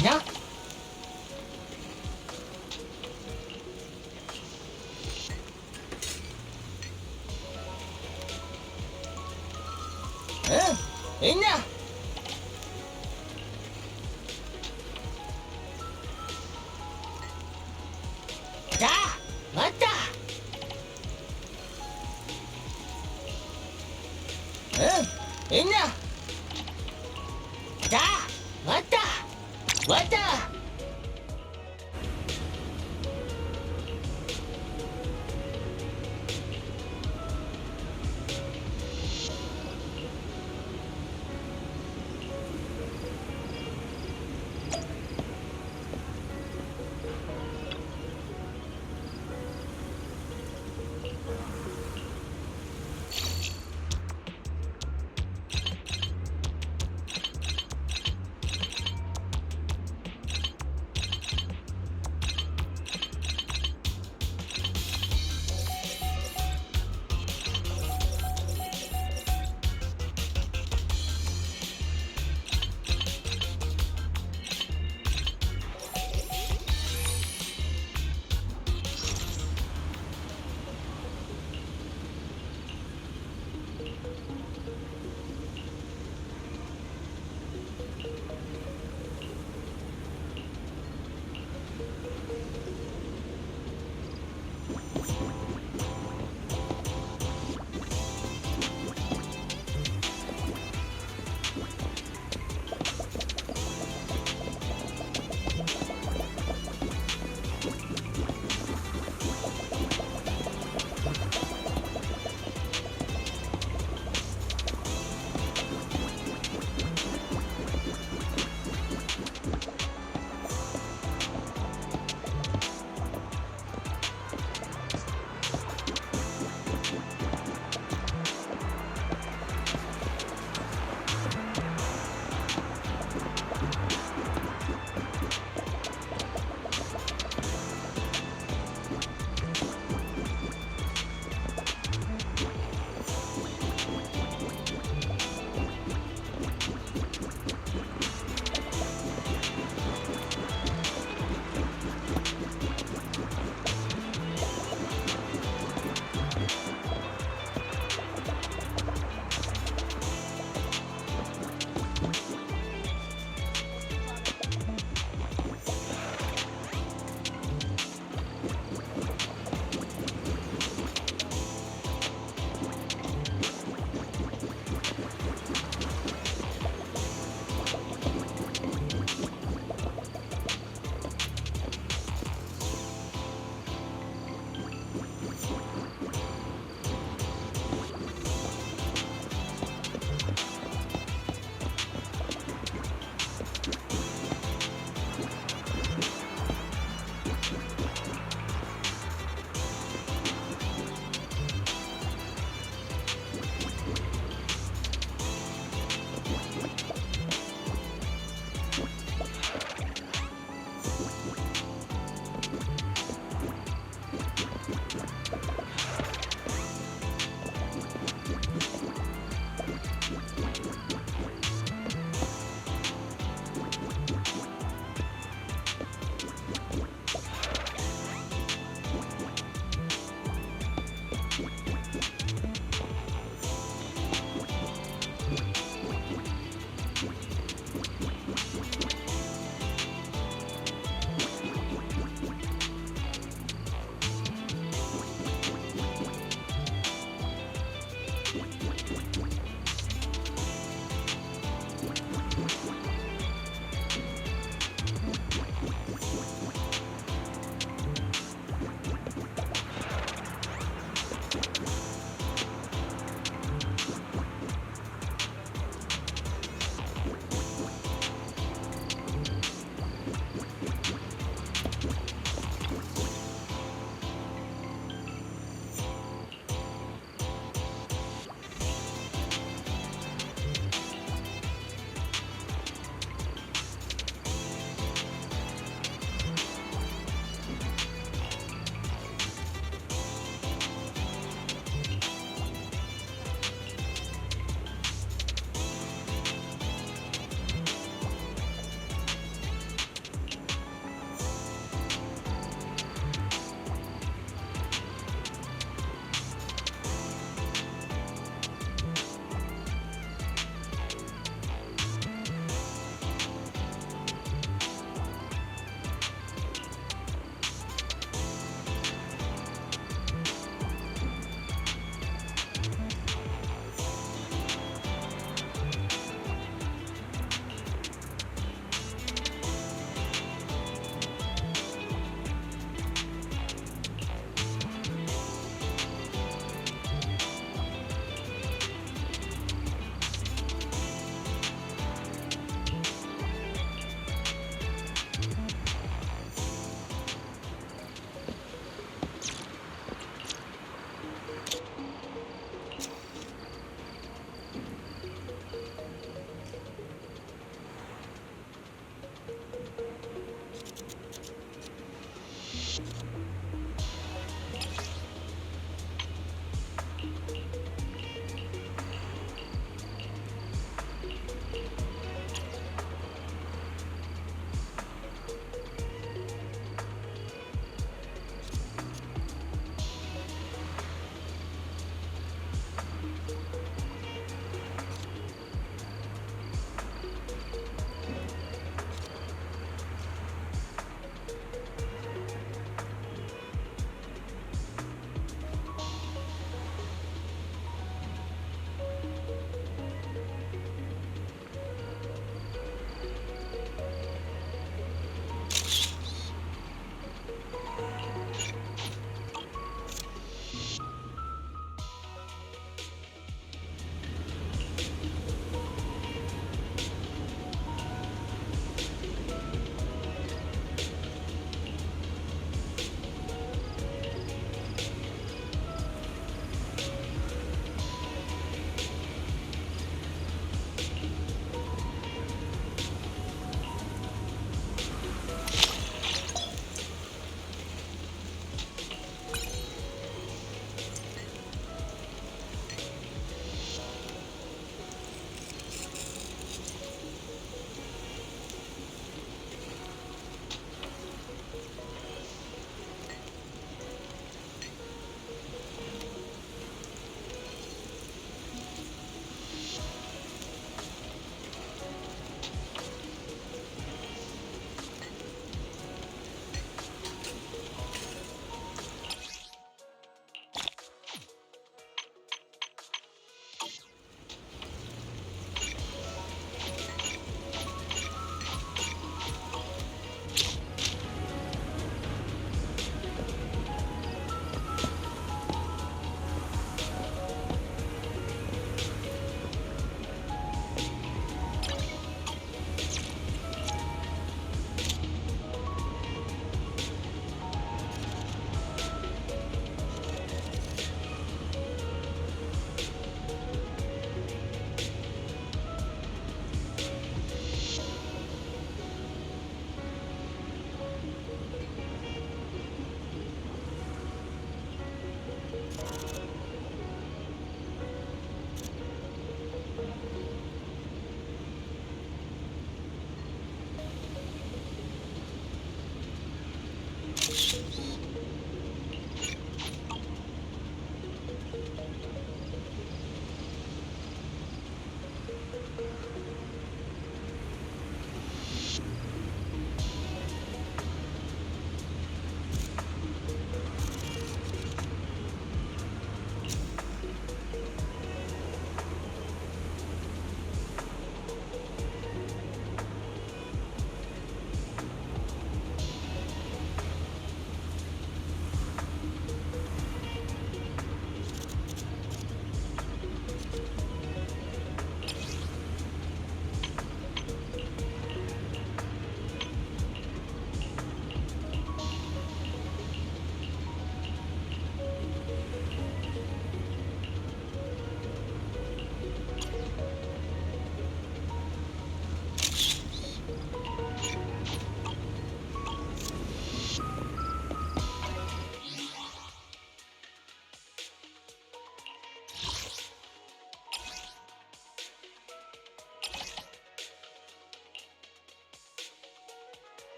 nhá. Nha. Đã, 맞다. 있냐? 자, 왔다, 왔다.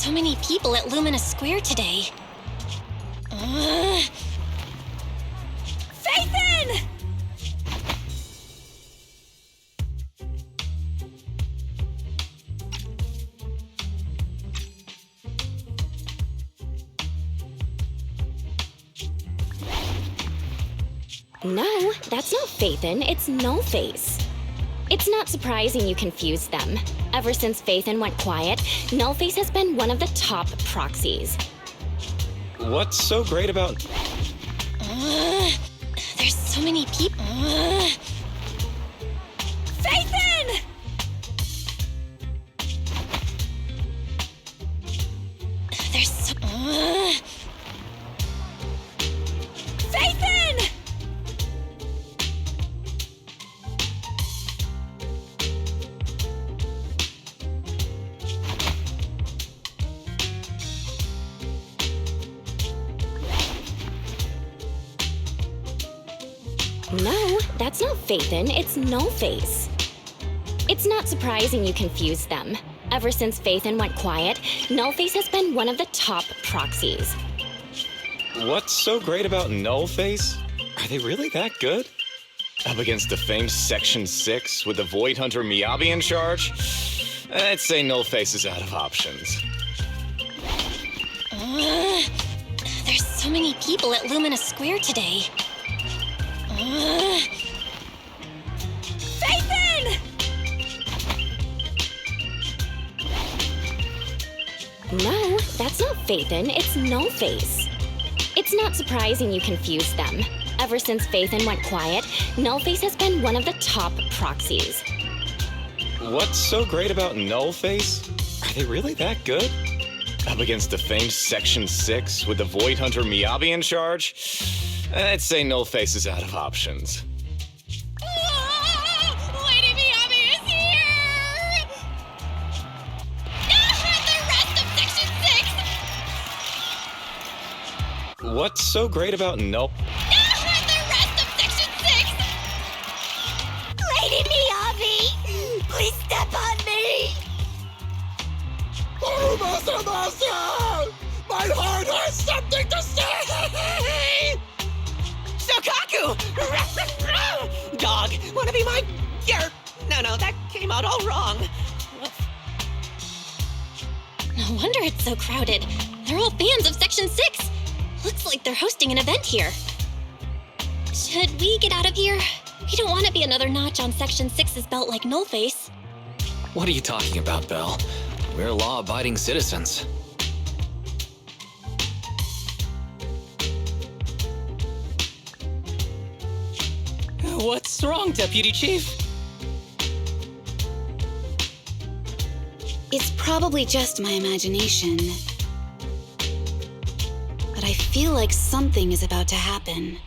so many people at Luminous Square today. Phaethon! No, that's not Phaethon, it's Nullface. It's not surprising you confused them. Ever since Phaethon went quiet, Nullface has been one of the top proxies. What's so great about... There's so many people. Phaethon! There's so... Phaethon! No, that's not Phaethon, it's Nullface. It's not surprising you confused them. Ever since Phaethon went quiet, Nullface has been one of the top proxies. What's so great about Nullface? Are they really that good? Up against the famed Section 6 with the Void Hunter Miyabi in charge? I'd say Nullface is out of options. There's so many people at Luminous Square today. Phaethon! No, that's not Phaethon, it's Nullface. It's not surprising you confused them. Ever since Phaethon went quiet, Nullface has been one of the top proxies. What's so great about Nullface? Are they really that good? Up against the famed Section 6 with the Void Hunter Miyabi in charge? I'd say Nullface is out of options. Lady Miyabi is here! The rest of Section 6! What's so great about The rest of Section 6! Lady Miyabi! Please step on me! Oh, Master! My heart has something to say! Shokaku! Dog, wanna be my... No, that came out all wrong. No wonder it's so crowded. They're all fans of Section 6. Looks like they're hosting an event here. Should we get out of here? We don't want to be another notch on Section 6's belt like Nullface. What are you talking about, Belle? We're law-abiding citizens. What's wrong, Deputy Chief? It's probably just my imagination. But I feel like something is about to happen.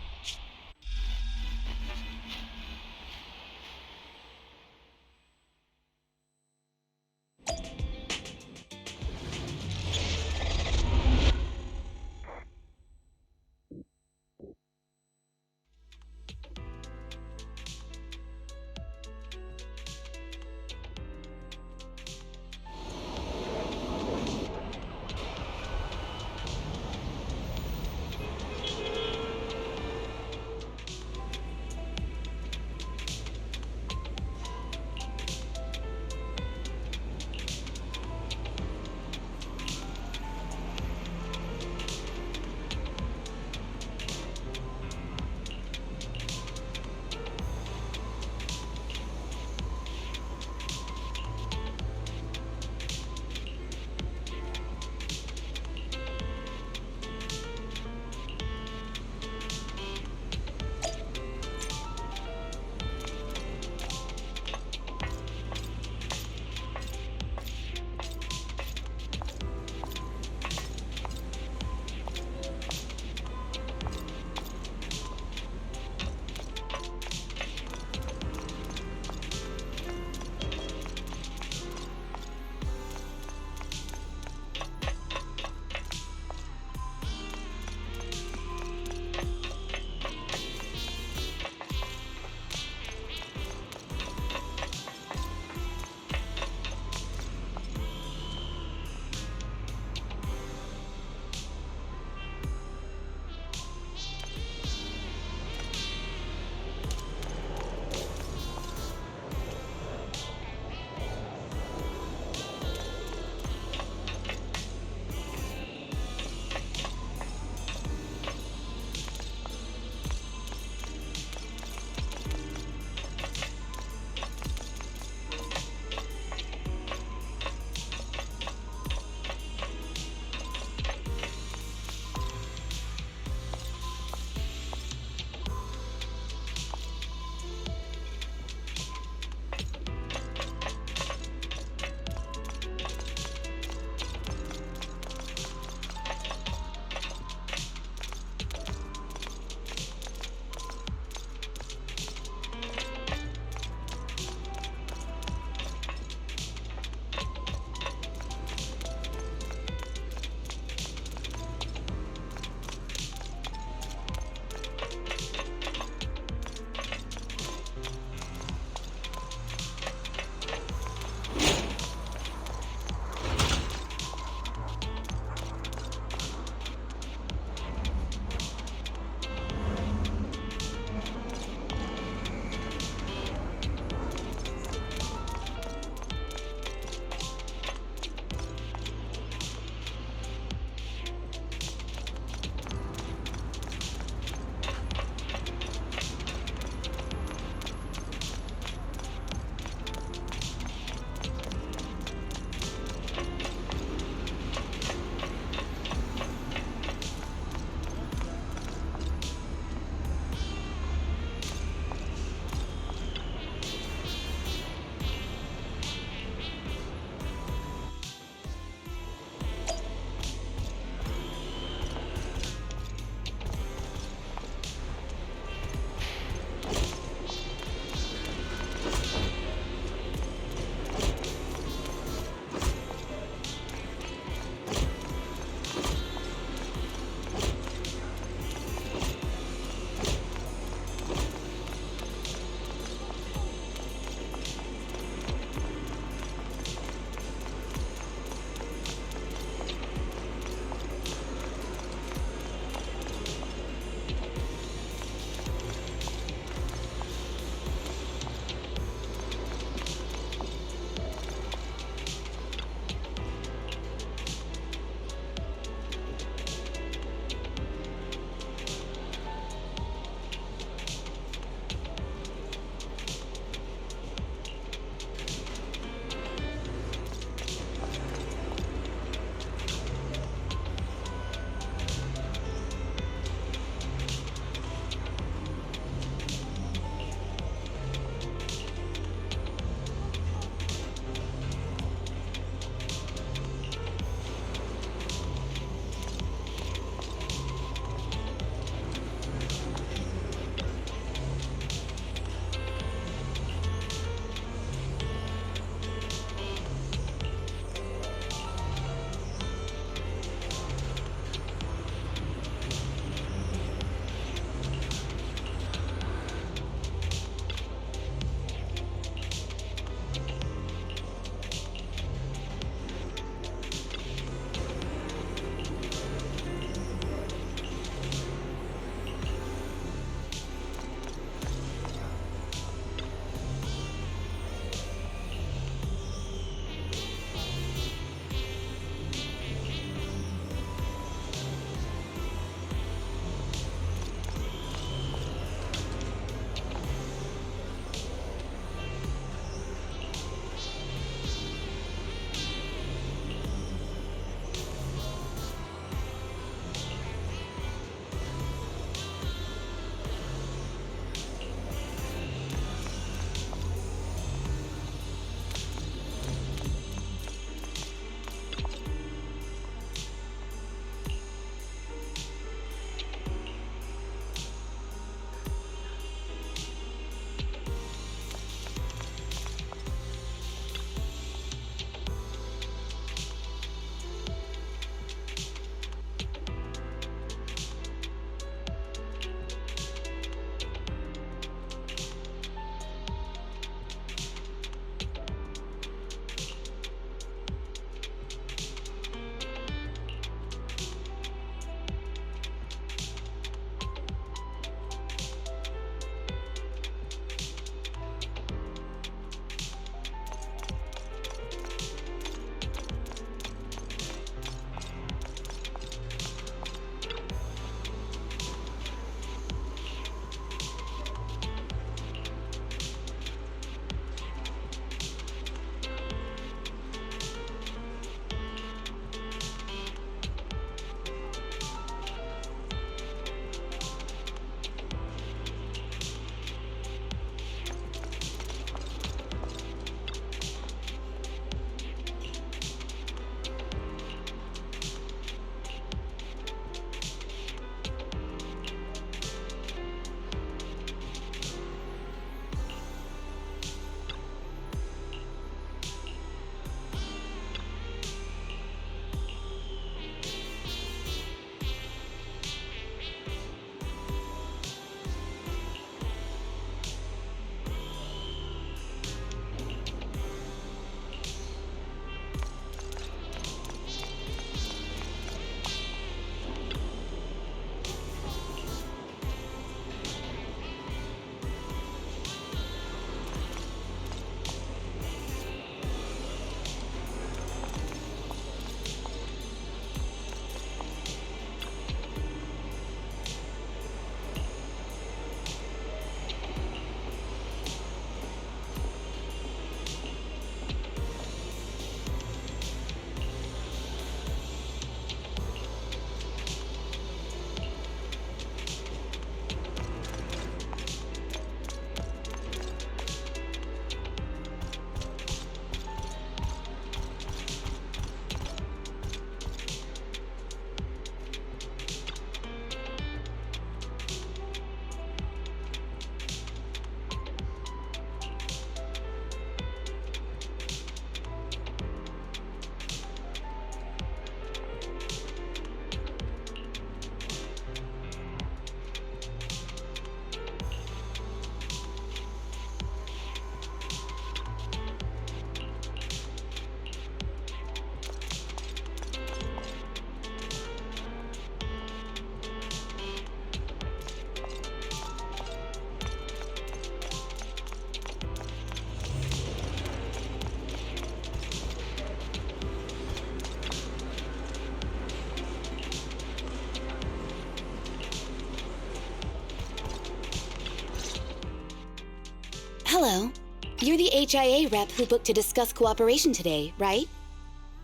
You're the HIA rep who booked to discuss cooperation today, right?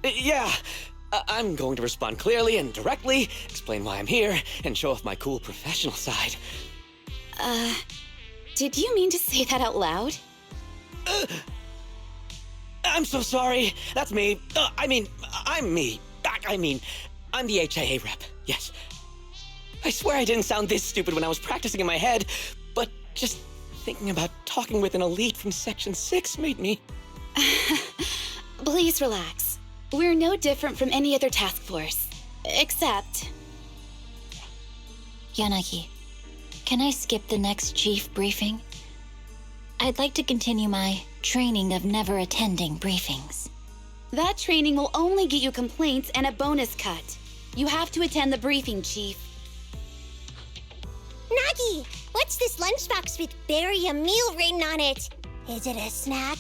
Yeah. I'm going to respond clearly and directly, explain why I'm here, and show off my cool professional side. Did you mean to say that out loud? I'm so sorry. That's me. I'm me. I'm the HIA rep. Yes. I swear I didn't sound this stupid when I was practicing in my head, but just thinking about talking with an elite from Section 6 made me... Please relax. We're no different from any other task force. Except... Yanagi, can I skip the next chief briefing? I'd like to continue my training of never attending briefings. that training will only get you complaints and a bonus cut. You have to attend the briefing, Chief. Nagi, what's this lunchbox with berry a meal written on it? Is it a snack?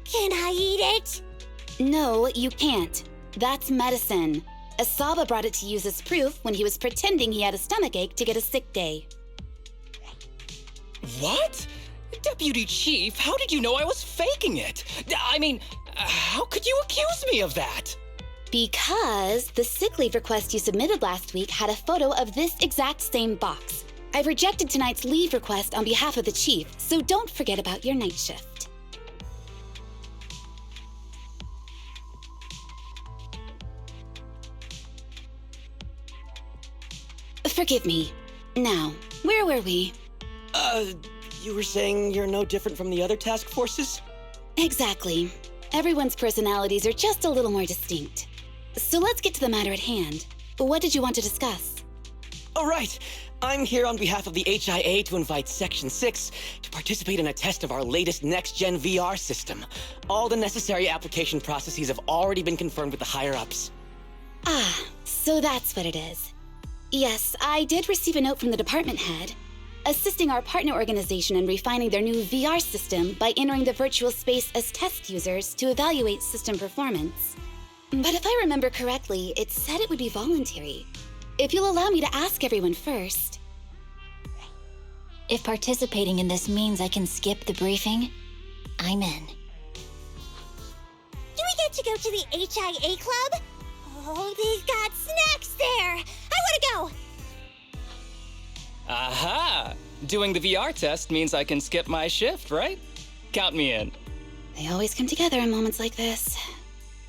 Can I eat it? No, you can't. That's medicine. Asaba brought it to use as proof when he was pretending he had a stomachache to get a sick day. What? Deputy Chief, how did you know I was faking it? I mean, how could you accuse me of that? Because the sick leave request you submitted last week had a photo of this exact same box. I've rejected tonight's leave request on behalf of the Chief, so don't forget about your night shift. Forgive me. Now, where were we? You were saying you're no different from the other task forces? Exactly. Everyone's personalities are just a little more distinct. So let's get to the matter at hand. What did you want to discuss? Oh, right. I'm here on behalf of the HIA to invite Section 6 to participate in a test of our latest next-gen VR system. All the necessary application processes have already been confirmed with the higher-ups. Ah, so that's what it is. Yes, I did receive a note from the department head, assisting our partner organization in refining their new VR system by entering the virtual space as test users to evaluate system performance. But if I remember correctly, it said it would be voluntary. If you'll allow me to ask everyone first. If participating in this means I can skip the briefing, I'm in. Do we get to go to the HIA club? Oh, they've got snacks there! I wanna go! Aha! Doing the VR test means I can skip my shift, right? Count me in. They always come together in moments like this.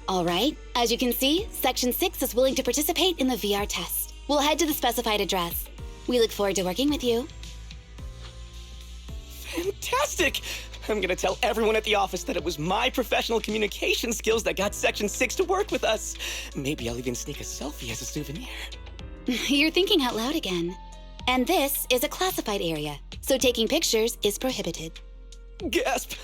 All right, as you can see, Section 6 is willing to participate in the VR test. We'll head to the specified address. We look forward to working with you. Fantastic! I'm gonna tell everyone at the office that it was my professional communication skills that got Section 6 to work with us. Maybe I'll even sneak a selfie as a souvenir. You're thinking out loud again. And this is a classified area, so taking pictures is prohibited. Gasp!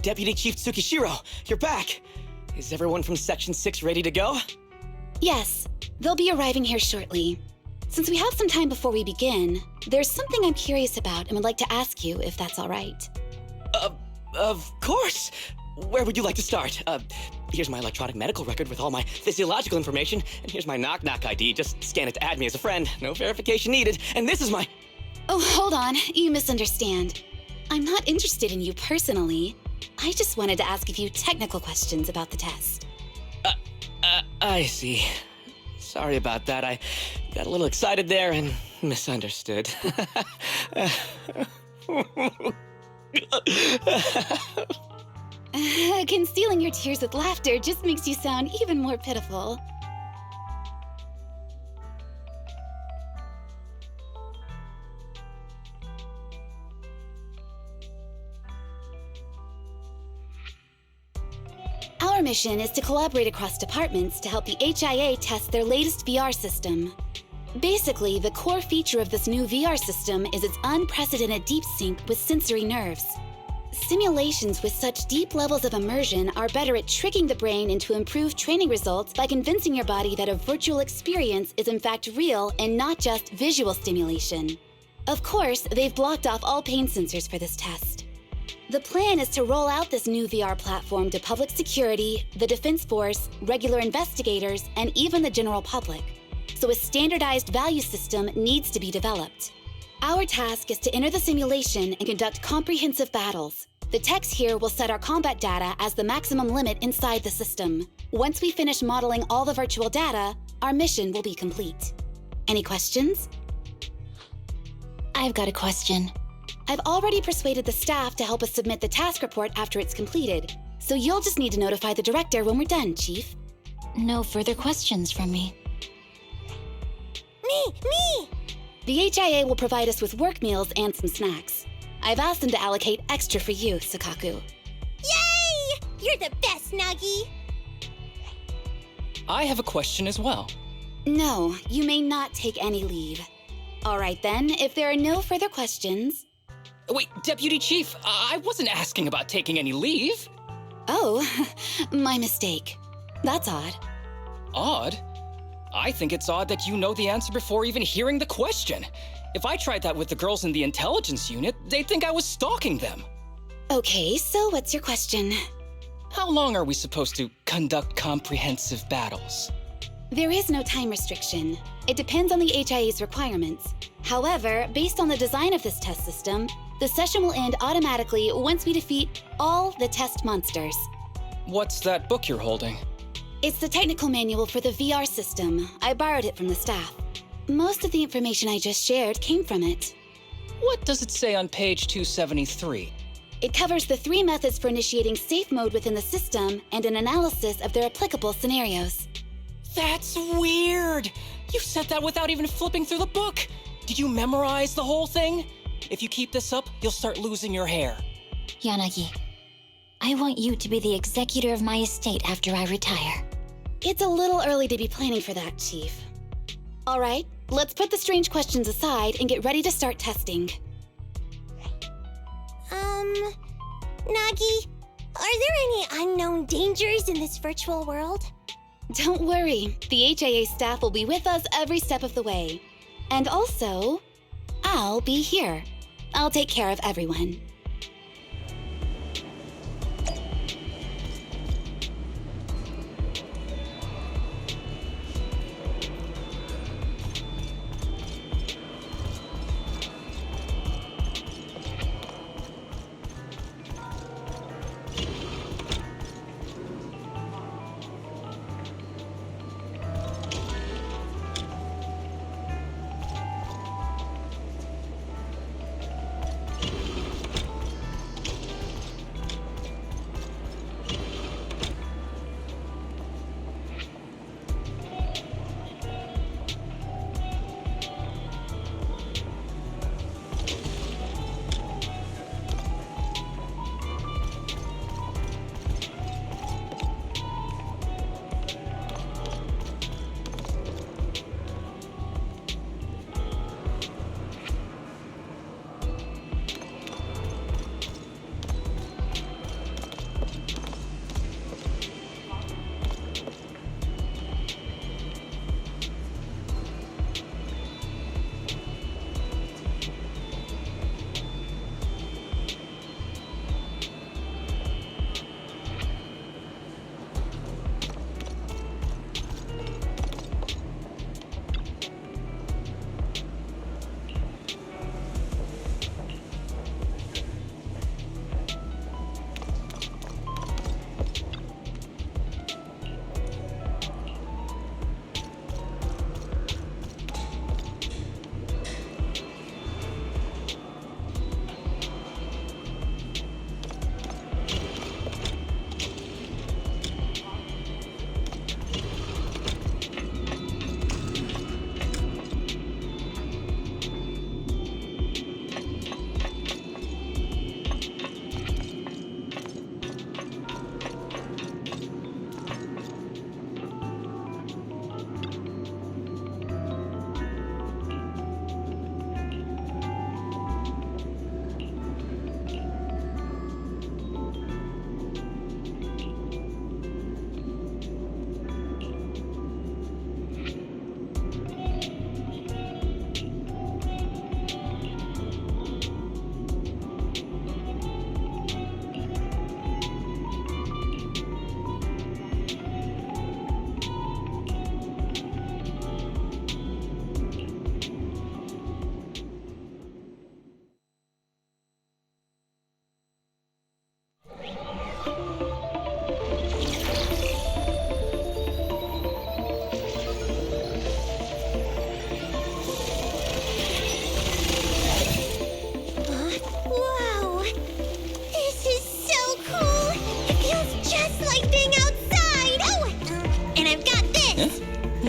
Deputy Chief Tsukishiro, you're back. Is everyone from Section 6 ready to go? Yes, they'll be arriving here shortly. Since we have some time before we begin, there's something I'm curious about and would like to ask you if that's all right. Of course. Where would you like to start? Here's my electronic medical record with all my physiological information, and here's my knock-knock ID. Just scan it to add me as a friend. No verification needed. And this is my... Oh, hold on. You misunderstand. I'm not interested in you personally. I just wanted to ask a few technical questions about the test. I see. Sorry about that. I got a little excited there and misunderstood. Concealing your tears with laughter just makes you sound even more pitiful. Our mission is to collaborate across departments to help the HIA test their latest VR system. Basically, the core feature of this new VR system is its unprecedented deep sync with sensory nerves. Simulations with such deep levels of immersion are better at tricking the brain into improved training results by convincing your body that a virtual experience is in fact real and not just visual stimulation. Of course, they've blocked off all pain sensors for this test. The plan is to roll out this new VR platform to public security, the Defense Force, regular investigators, and even the general public. So a standardized value system needs to be developed. Our task is to enter the simulation and conduct comprehensive battles. The techs here will set our combat data as the maximum limit inside the system. Once we finish modeling all the virtual data, our mission will be complete. Any questions? I've got a question. I've already persuaded the staff to help us submit the task report after it's completed, so you'll just need to notify the director when we're done, Chief. No further questions from me. Me! The HIA will provide us with work meals and some snacks. I've asked them to allocate extra for you, Sakaku. Yay! You're the best, Nagi! I have a question as well. No, you may not take any leave. All right then, if there are no further questions... Wait, Deputy Chief, I wasn't asking about taking any leave. Oh, my mistake. That's odd. Odd? I think it's odd that you know the answer before even hearing the question. If I tried that with the girls in the intelligence unit, they'd think I was stalking them. Okay, so what's your question? How long are we supposed to conduct comprehensive battles? There is no time restriction. It depends on the HIA's requirements. However, based on the design of this test system, the session will end automatically once we defeat all the test monsters. What's that book you're holding? It's the technical manual for the VR system. I borrowed it from the staff. Most of the information I just shared came from it. What does it say on page 273? It covers the 3 methods for initiating safe mode within the system and an analysis of their applicable scenarios. That's weird! You said that without even flipping through the book! Did you memorize the whole thing? If you keep this up, you'll start losing your hair. Yanagi, I want you to be the executor of my estate after I retire. It's a little early to be planning for that, Chief. All right, let's put the strange questions aside and get ready to start testing. Nagi, are there any unknown dangers in this virtual world? Don't worry, the HIA staff will be with us every step of the way. And also, I'll be here. I'll take care of everyone.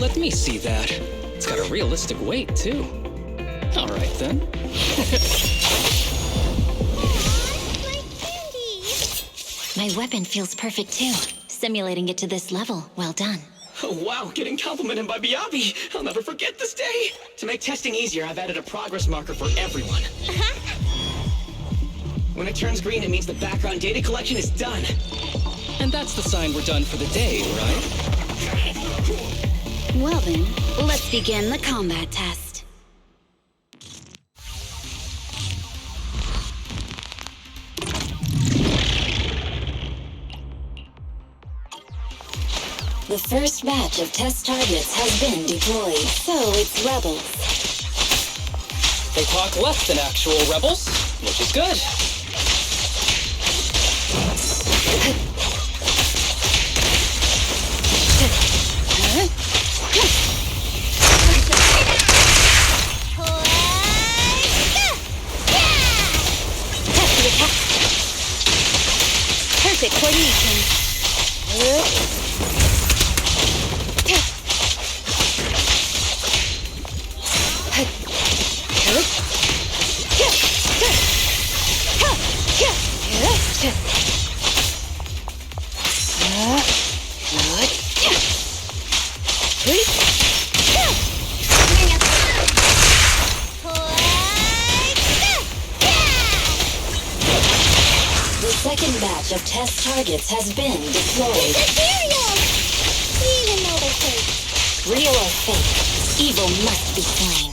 Let me see that. It's got a realistic weight, too. All right, then. My weapon feels perfect too. Simulating it to this level, well done. Oh, wow, getting complimented by Miyabi. I'll never forget this day. To make testing easier, I've added a progress marker for everyone. When it turns green, it means the background data collection is done. And that's the sign we're done for the day, right? Well then, let's begin the combat test. The first batch of test targets has been deployed. So it's rebels. They talk less than actual rebels, which is good. Perfect coordination. The second batch of test targets has been deployed. Even though they're fake. Real or fake, evil must be slain.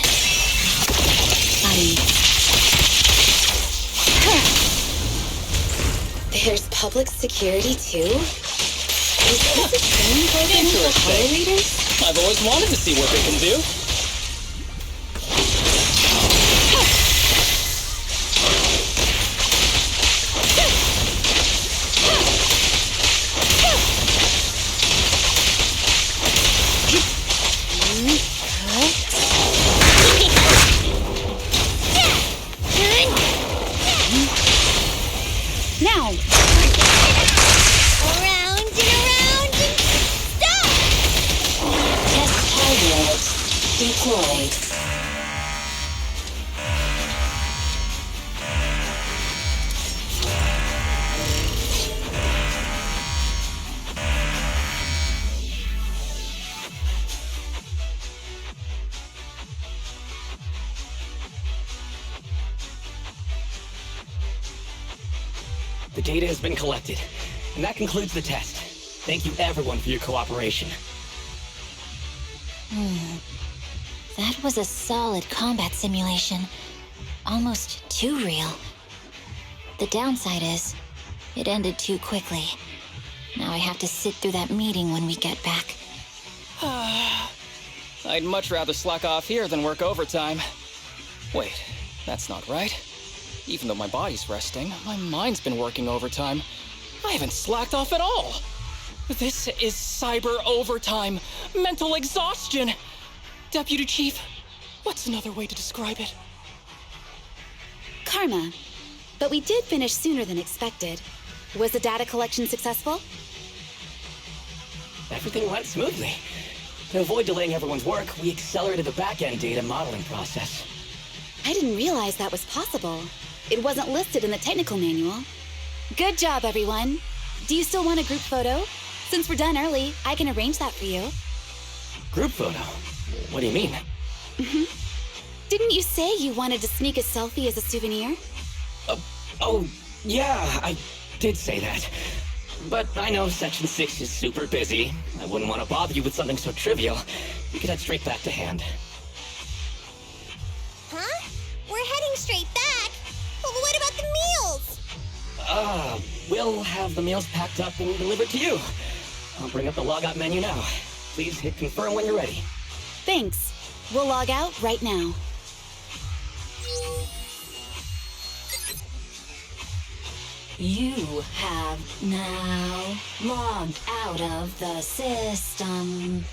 There's public security too? Is this the same program for color readers? I've always wanted to see what they can do. Now! Around and around and stop! Test target deployed. The data has been collected, and that concludes the test. Thank you everyone for your cooperation. That was a solid combat simulation. Almost too real. The downside is, it ended too quickly. Now I have to sit through that meeting when we get back. I'd much rather slack off here than work overtime. Wait, that's not right. Even though my body's resting, my mind's been working overtime. I haven't slacked off at all. This is cyber overtime. Mental exhaustion. Deputy Chief, what's another way to describe it? Karma. But we did finish sooner than expected. Was the data collection successful? Everything went smoothly. To avoid delaying everyone's work, we accelerated the back-end data modeling process. I didn't realize that was possible. It wasn't listed in the technical manual. Good job, everyone. Do you still want a group photo? Since we're done early, I can arrange that for you. Group photo? What do you mean? Didn't you say you wanted to sneak a selfie as a souvenir? Oh, yeah, I did say that. But I know Section 6 is super busy. I wouldn't want to bother you with something so trivial. We could head straight back to hand. Huh? We're heading straight back. But what about the meals? We'll have the meals packed up and delivered to you. I'll bring up the logout menu now. Please hit confirm when you're ready. Thanks. We'll log out right now. You have now logged out of the system.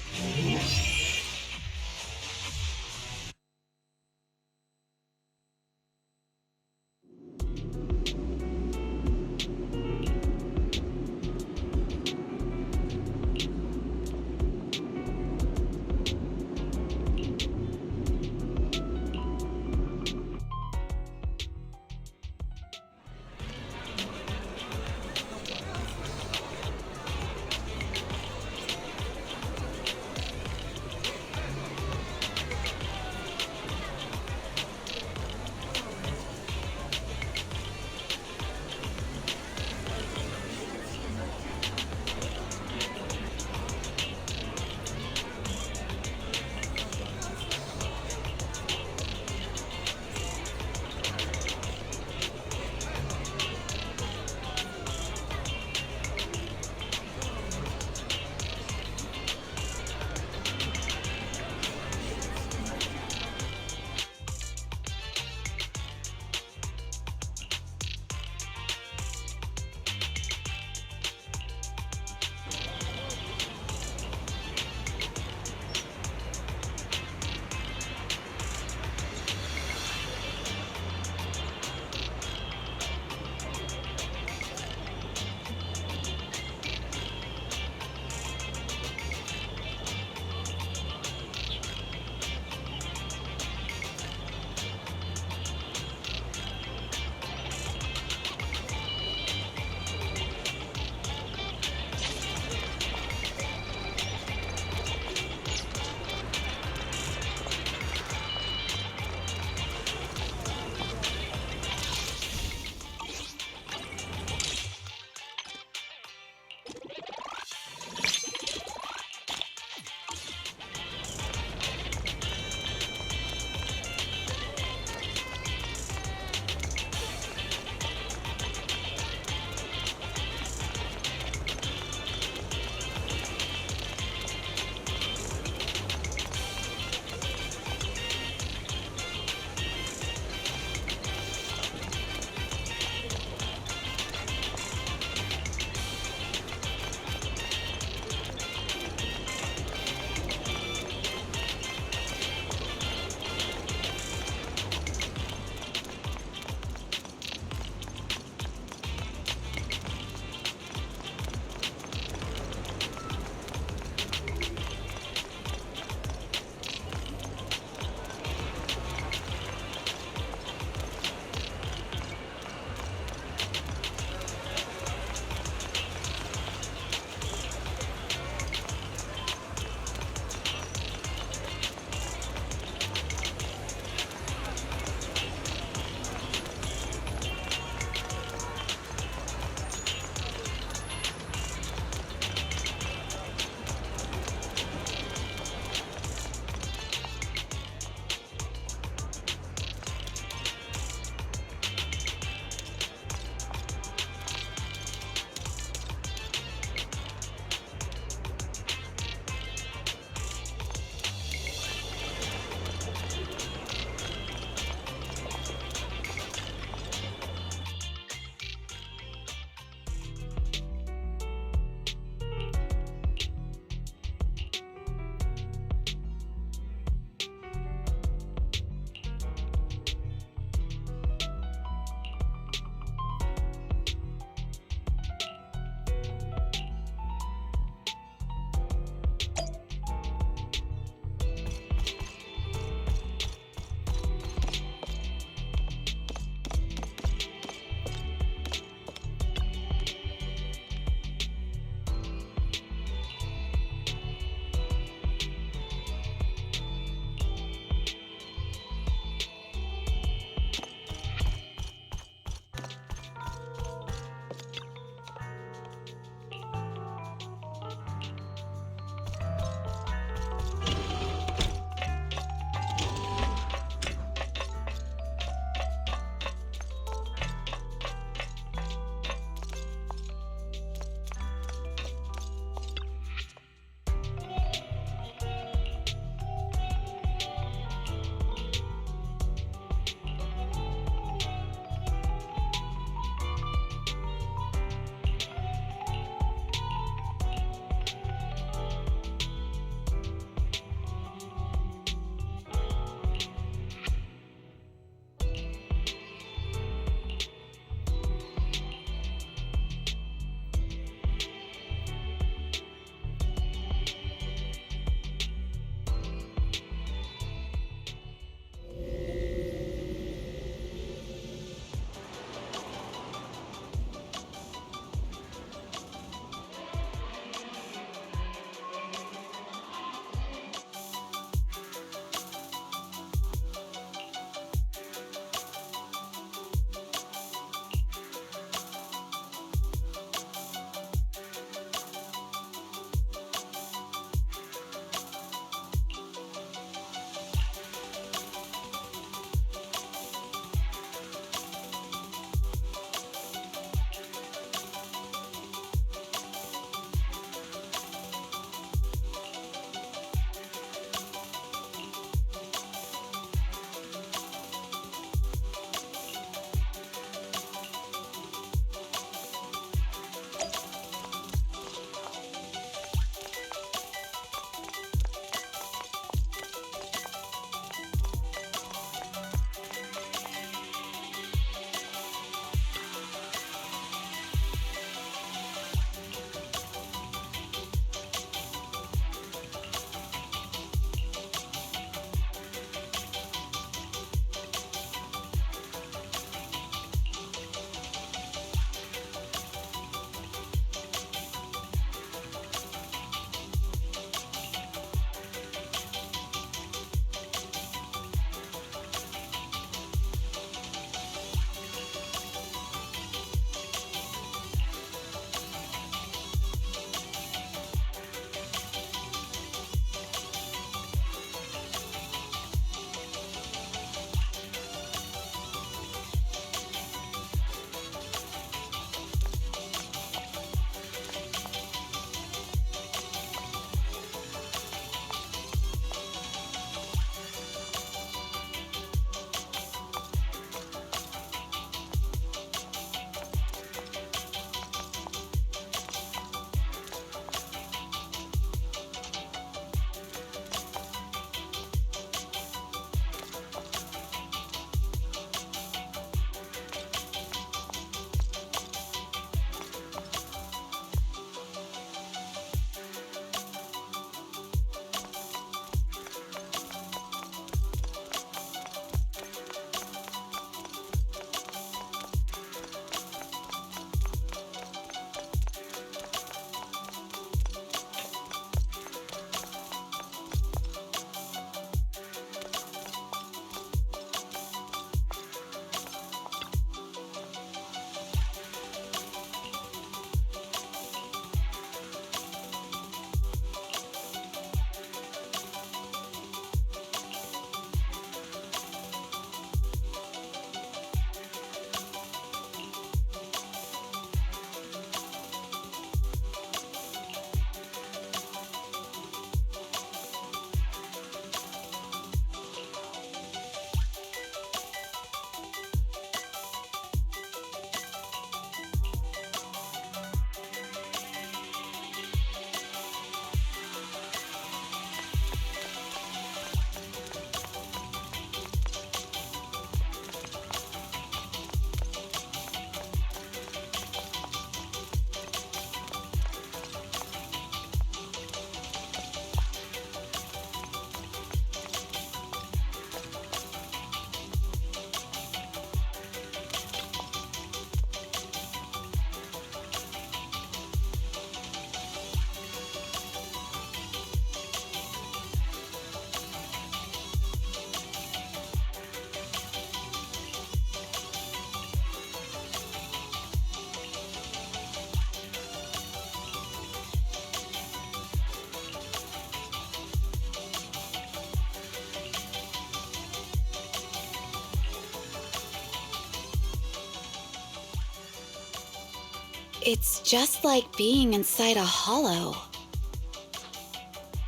It's just like being inside a hollow.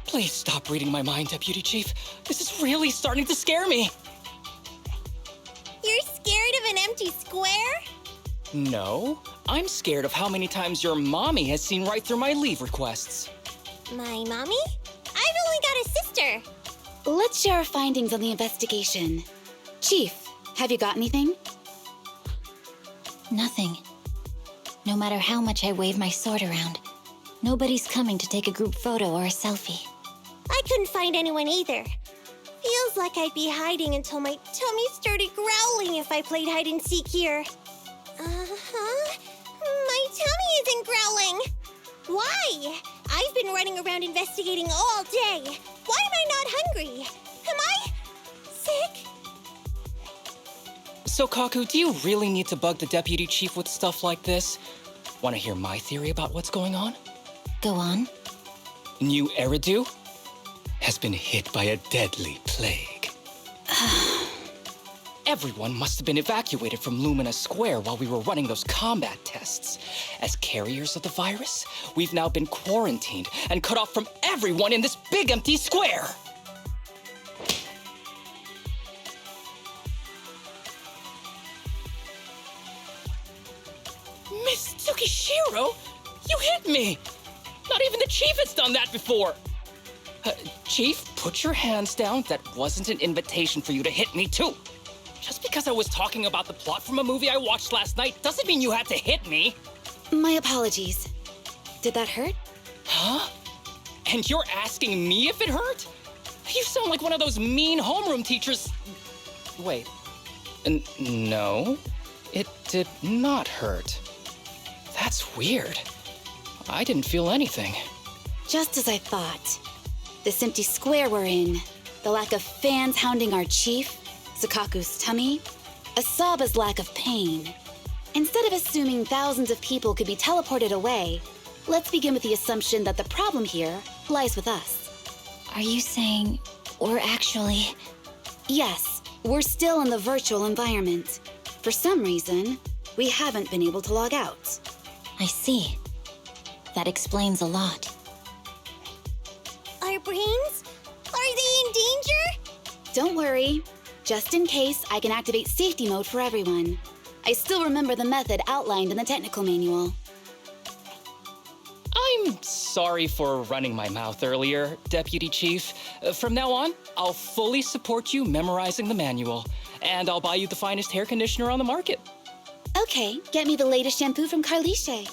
Please stop reading my mind, Deputy Chief. This is really starting to scare me. You're scared of an empty square? No, I'm scared of how many times your mommy has seen right through my leave requests. My mommy? I've only got a sister. Let's share our findings on the investigation. Chief, have you got anything? Nothing. No matter how much I wave my sword around, nobody's coming to take a group photo or a selfie. I couldn't find anyone either. Feels like I'd be hiding until my tummy started growling if I played hide and seek here. Uh-huh. My tummy isn't growling. Why? I've been running around investigating all day. Why am I not hungry? Am I sick? So, Kaku, do you really need to bug the Deputy Chief with stuff like this? Want to hear my theory about what's going on? Go on. New Eridu has been hit by a deadly plague. Everyone must have been evacuated from Lumina Square while we were running those combat tests. As carriers of the virus, we've now been quarantined and cut off from everyone in this big empty square. Miss Tsukishiro, you hit me! Not even the Chief has done that before! Chief, put your hands down. That wasn't an invitation for you to hit me, too. Just because I was talking about the plot from a movie I watched last night doesn't mean you had to hit me. My apologies. Did that hurt? Huh? And you're asking me if it hurt? You sound like one of those mean homeroom teachers. Wait. No, it did not hurt. That's weird. I didn't feel anything. Just as I thought. This empty square we're in, the lack of fans hounding our chief, Sukaku's tummy, Asaba's lack of pain. Instead of assuming thousands of people could be teleported away, let's begin with the assumption that the problem here lies with us. Are you saying we're actually... Yes, we're still in the virtual environment. For some reason, we haven't been able to log out. I see. That explains a lot. Our brains? Are they in danger? Don't worry. Just in case, I can activate safety mode for everyone. I still remember the method outlined in the technical manual. I'm sorry for running my mouth earlier, Deputy Chief. From now on, I'll fully support you memorizing the manual, and I'll buy you the finest hair conditioner on the market. Okay, get me the latest shampoo from Carliche.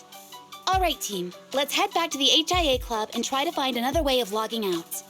All right, team, let's head back to the HIA Club and try to find another way of logging out.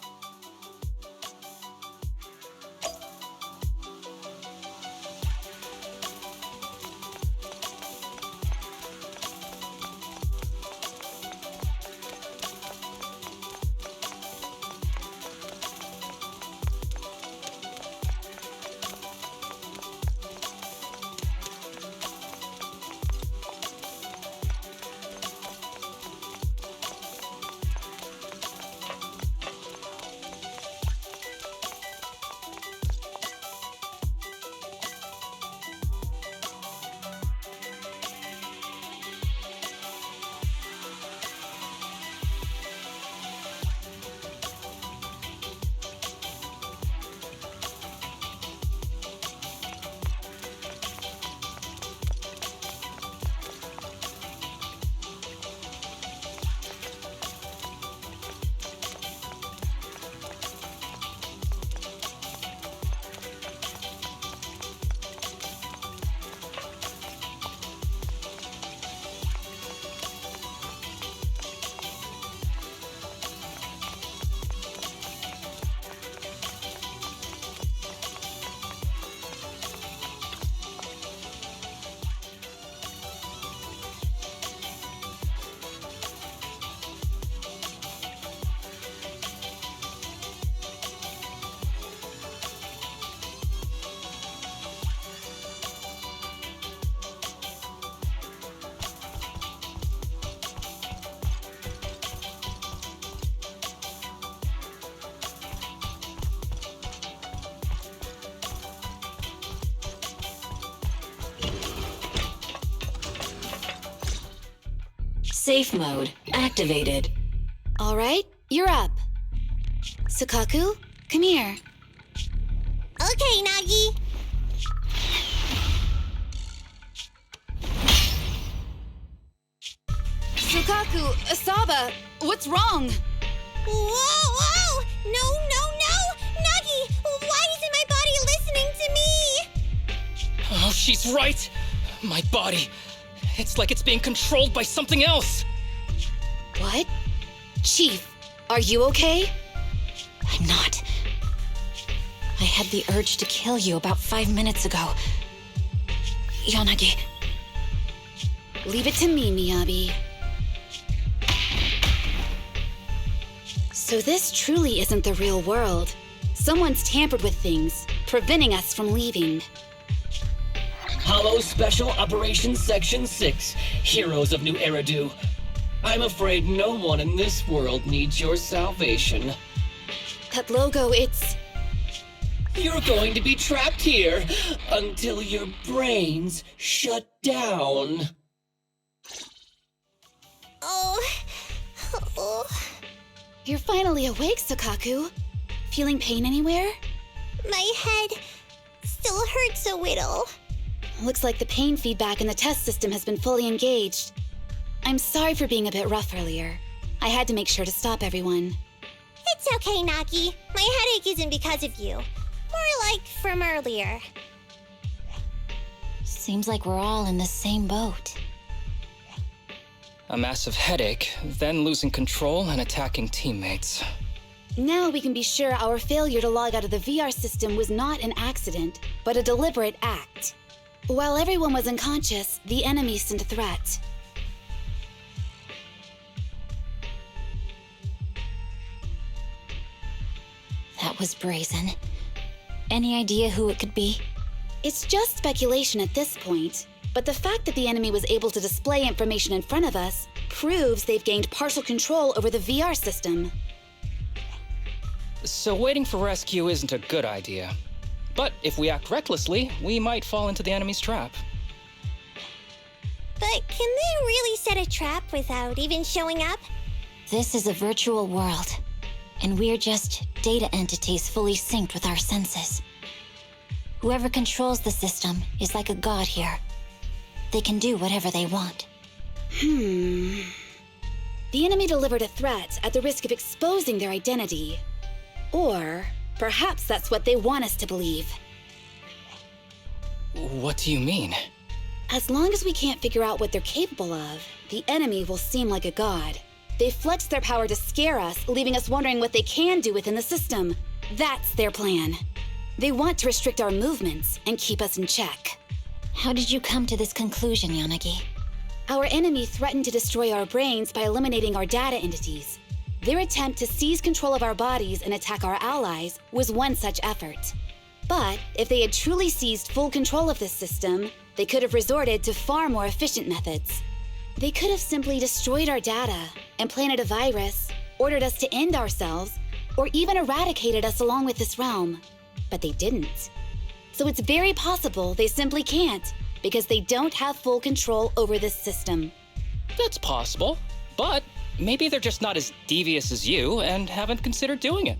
Safe mode activated. All right, you're up. Sukaku, come here. Okay, Nagi. Sukaku, Asaba, what's wrong? Whoa! No! Nagi, why isn't my body listening to me? Oh, she's right! My body. It's like it's being controlled by something else. What? Chief, are you okay? I'm not. I had the urge to kill you about 5 minutes ago. Yanagi. Leave it to me, Miyabi. So this truly isn't the real world. Someone's tampered with things, preventing us from leaving. Hollow Special Operations Section 6, Heroes of New Eridu. I'm afraid no one in this world needs your salvation. That logo, it's... You're going to be trapped here until your brains shut down. Oh. You're finally awake, Sukaku. Feeling pain anywhere? My head still hurts a little. Looks like the pain feedback in the test system has been fully engaged. I'm sorry for being a bit rough earlier. I had to make sure to stop everyone. It's okay, Nagi. My headache isn't because of you. More like from earlier. Seems like we're all in the same boat. A massive headache, then losing control and attacking teammates. Now we can be sure our failure to log out of the VR system was not an accident, but a deliberate act. While everyone was unconscious, the enemy sent a threat. That was brazen. Any idea who it could be? It's just speculation at this point, but the fact that the enemy was able to display information in front of us proves they've gained partial control over the VR system. So waiting for rescue isn't a good idea. But if we act recklessly, we might fall into the enemy's trap. But can they really set a trap without even showing up? This is a virtual world, and we're just data entities fully synced with our senses. Whoever controls the system is like a god here. They can do whatever they want. The enemy delivered a threat at the risk of exposing their identity. Or perhaps that's what they want us to believe. What do you mean? As long as we can't figure out what they're capable of, the enemy will seem like a god. They flex their power to scare us, leaving us wondering what they can do within the system. That's their plan. They want to restrict our movements and keep us in check. How did you come to this conclusion, Yanagi? Our enemy threatened to destroy our brains by eliminating our data entities. Their attempt to seize control of our bodies and attack our allies was one such effort. But if they had truly seized full control of this system, they could have resorted to far more efficient methods. They could have simply destroyed our data, implanted a virus, ordered us to end ourselves, or even eradicated us along with this realm. But they didn't. So it's very possible they simply can't, because they don't have full control over this system. That's possible, but maybe they're just not as devious as you and haven't considered doing it.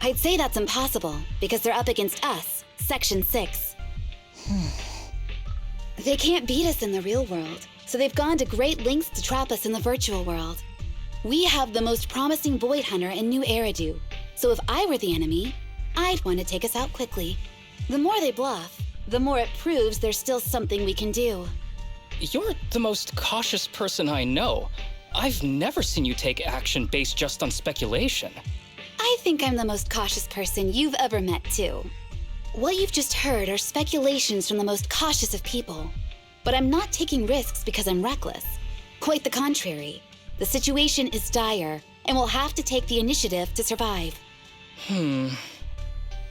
I'd say that's impossible, because they're up against us, Section 6. They can't beat us in the real world, so they've gone to great lengths to trap us in the virtual world. We have the most promising Void Hunter in New Eridu, so if I were the enemy, I'd want to take us out quickly. The more they bluff, the more it proves there's still something we can do. You're the most cautious person I know. I've never seen you take action based just on speculation. I think I'm the most cautious person you've ever met, too. What you've just heard are speculations from the most cautious of people. But I'm not taking risks because I'm reckless. Quite the contrary. The situation is dire, and we'll have to take the initiative to survive.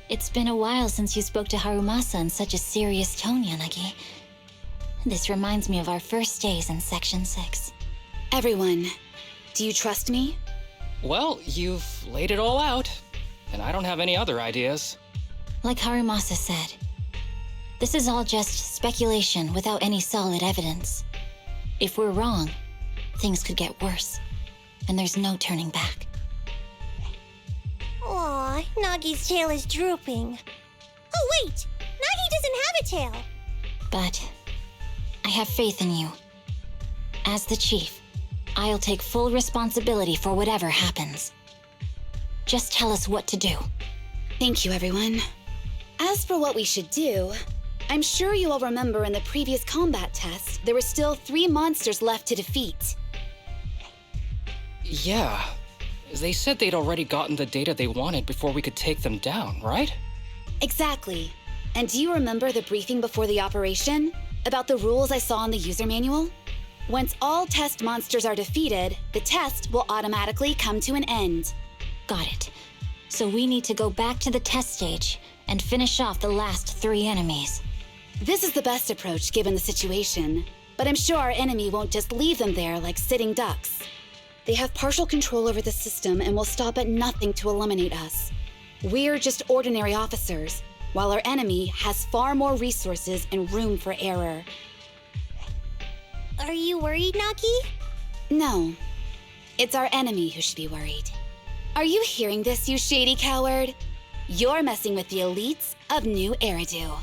It's been a while since you spoke to Harumasa in such a serious tone, Yanagi. This reminds me of our first days in Section 6. Everyone, do you trust me? Well, you've laid it all out, and I don't have any other ideas. Like Harumasa said, this is all just speculation without any solid evidence. If we're wrong, things could get worse. And there's no turning back. Aw, Nagi's tail is drooping. Oh, wait! Nagi doesn't have a tail! But I have faith in you. As the chief, I'll take full responsibility for whatever happens. Just tell us what to do. Thank you, everyone. As for what we should do, I'm sure you all remember in the previous combat test, there were still 3 monsters left to defeat. Yeah. They said they'd already gotten the data they wanted before we could take them down, right? Exactly. And do you remember the briefing before the operation? About the rules I saw in the user manual? Once all test monsters are defeated, the test will automatically come to an end. Got it. So we need to go back to the test stage and finish off the last 3 enemies. This is the best approach given the situation, but I'm sure our enemy won't just leave them there like sitting ducks. They have partial control over the system and will stop at nothing to eliminate us. We're just ordinary officers, while our enemy has far more resources and room for error. Are you worried, Nagi? No. It's our enemy who should be worried. Are you hearing this, you shady coward? You're messing with the elites of New Eridu.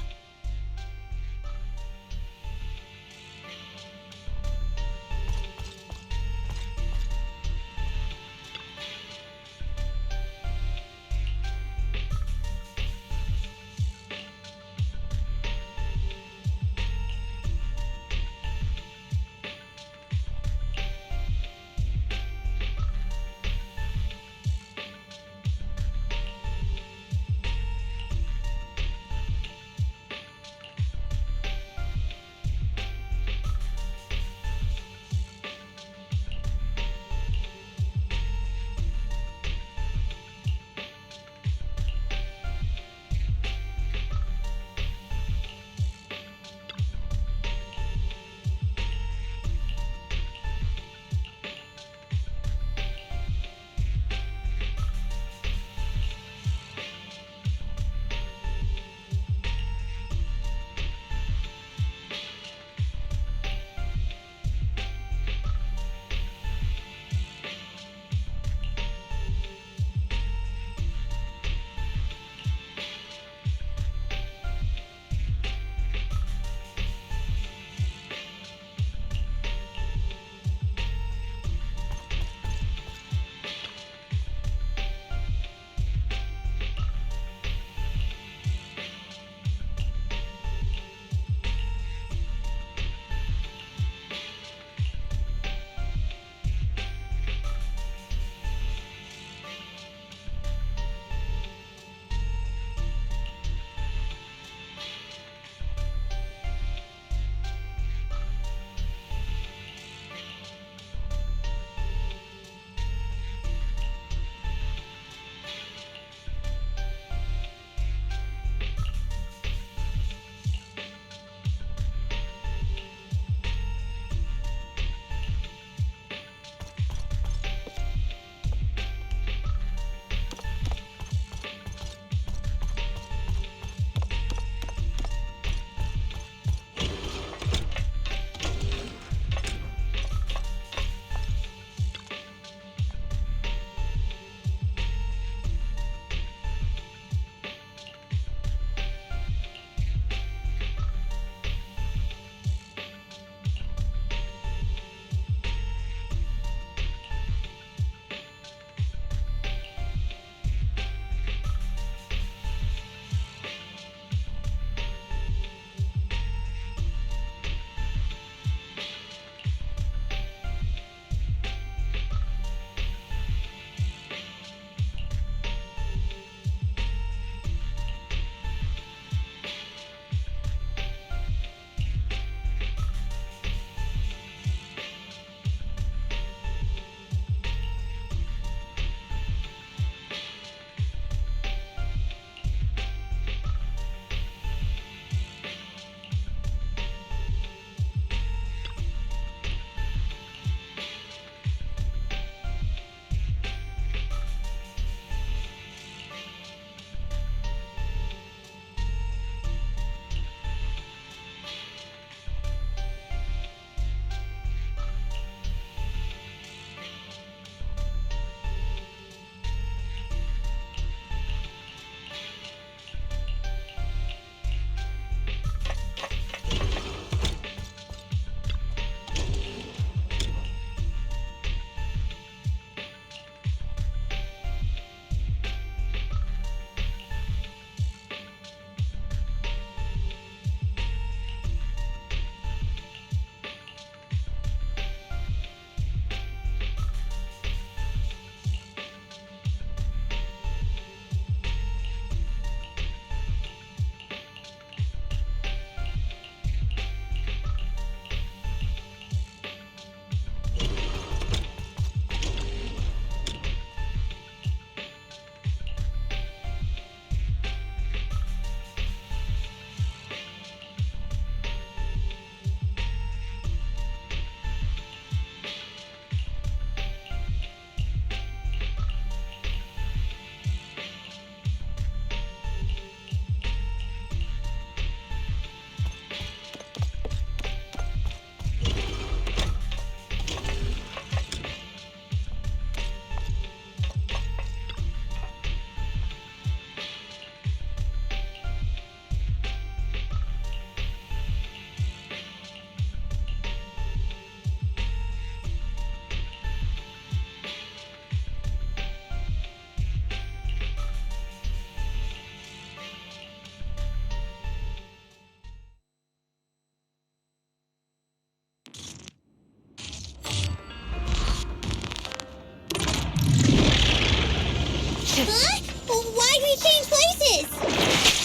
Huh? Why'd we change places?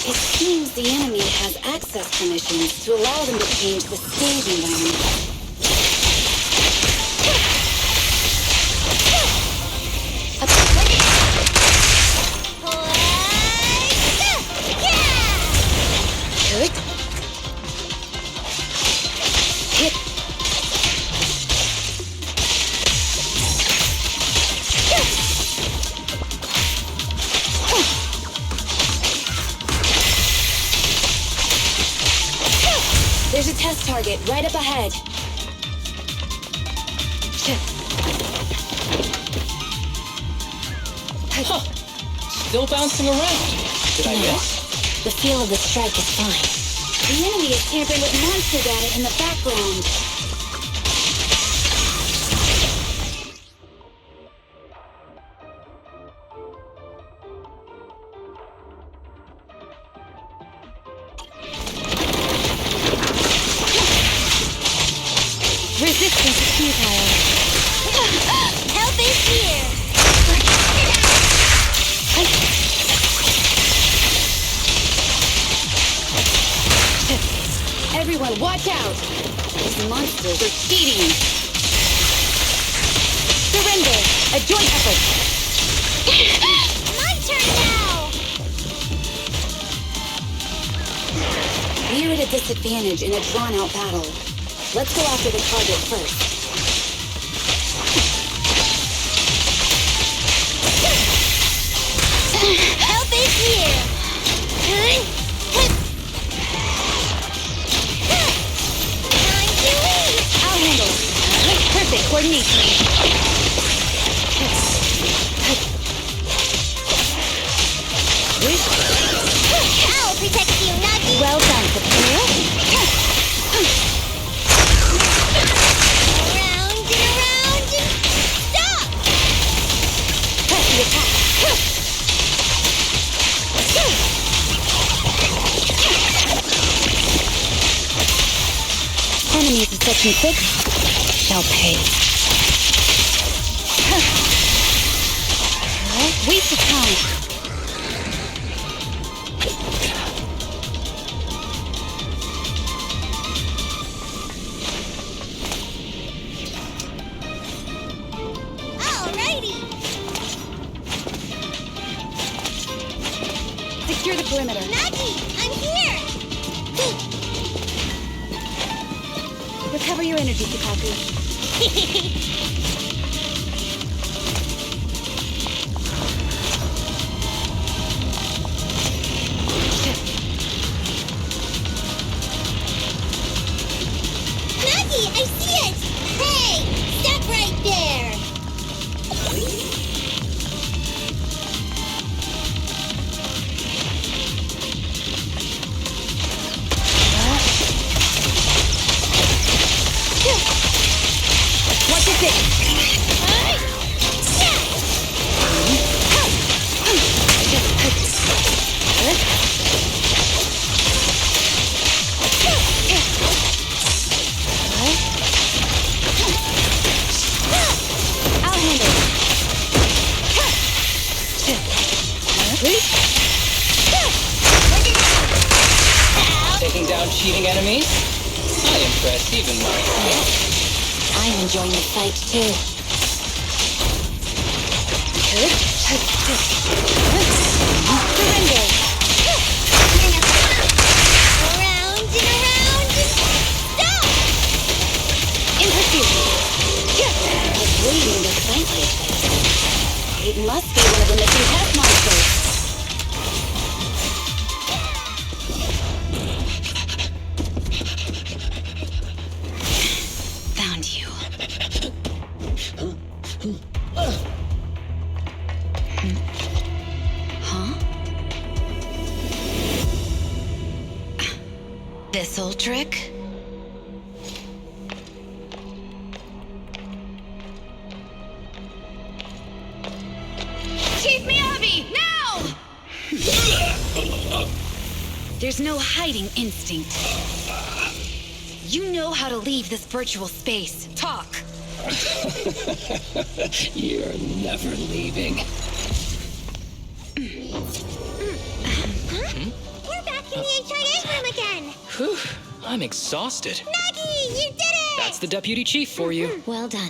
It seems the enemy has access permissions to allow them to change the stage environment. There's a test target right up ahead. Huh. Still bouncing around. Did I miss? The feel of the strike is fine. The enemy is tampering with monster data in the background. Resistance is futile. Help is here. Everyone, watch out! These monsters are cheating! Surrender! A joint effort! My turn now. We're at a disadvantage in a drawn-out battle. Let's go after the target first. Help is here. Time to leave. I'll handle it. Perfect coordination. I'll protect you, Nagi. Well done, Prepare. Around and around and stop. Press the attack. Enemies of Section 6 shall pay. Waste of time. Alrighty. Secure the perimeter. Nagi, I'm here. Recover your energy, Kikaku. Nagi, I see it. Hey, stop right there. Watch your six. I'll handle it. Taking down cheating enemies? I impress even myself. I'm enjoying the fight too. Surrender. Around and stop. In pursuit. I was waiting to fight like this. It must be one of the missing test monsters. Found you. Huh? This old trick? Chief Miyabi, now! There's no hiding instinct. You know how to leave this virtual space. Talk. You're never leaving. We're back in the HIA room again! Whew, I'm exhausted. Maggie, you did it! That's the deputy chief for you. Well done.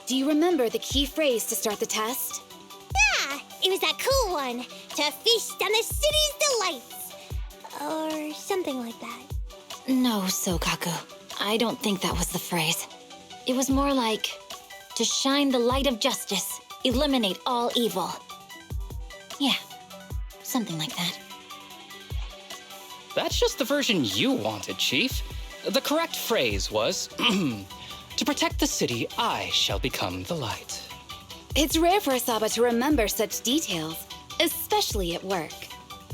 Do you remember the key phrase to start the test? Yeah, it was that cool one. To feast on the city's delights. Or something like that. No, Sokaku. I don't think that was the phrase. It was more like, to shine the light of justice, eliminate all evil. Yeah, something like that. That's just the version you wanted, Chief. The correct phrase was, to protect the city, I shall become the light. It's rare for Asaba to remember such details, especially at work.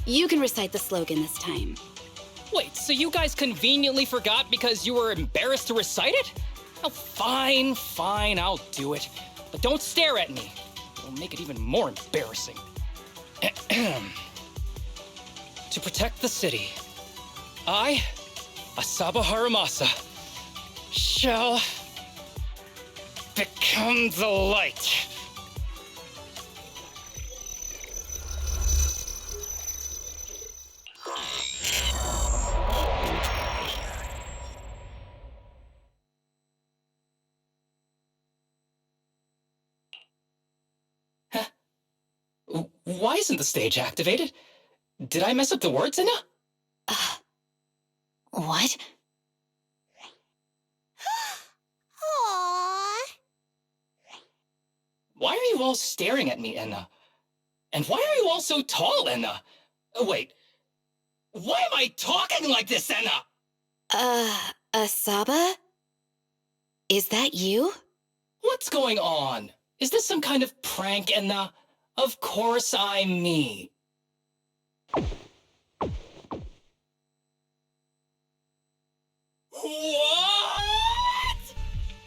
You can recite the slogan this time. Wait, so you guys conveniently forgot because you were embarrassed to recite it? Oh, fine, I'll do it. But don't stare at me. It'll make it even more embarrassing. To protect the city, I, Asaba Haramasa, shall become the light. Why isn't the stage activated? Did I mess up the words, Inna? What? Aww. Why are you all staring at me, Enna? And why are you all so tall, Enna? Wait, why am I talking like this, Enna? Asaba? Is that you? What's going on? Is this some kind of prank, Enna? Of course I'm me. What?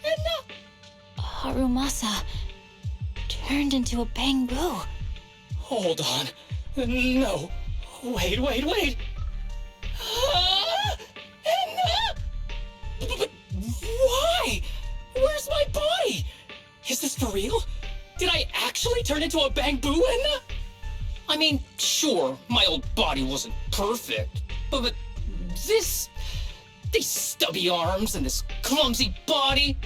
Enna? Harumasa turned into a bamboo. Hold on. No. Wait. Enna? But why? Where's my body? Is this for real? Did I actually turn into a bamboo, Enna? I mean, sure, my old body wasn't perfect, but these stubby arms and this clumsy body,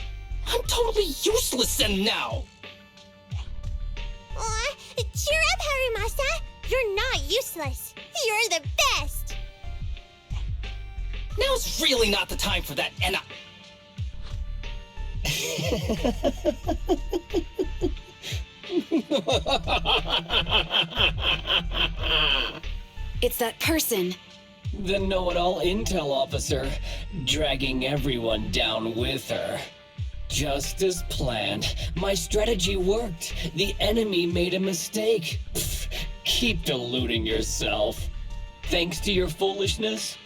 I'm totally useless in now. Aw, cheer up, Harumasa. You're not useless. You're the best. Now's really not the time for that, Enna. It's that person. The know-it-all intel officer, dragging everyone down with her. Just as planned. My strategy worked. The enemy made a mistake. Pfft, keep deluding yourself. Thanks to your foolishness,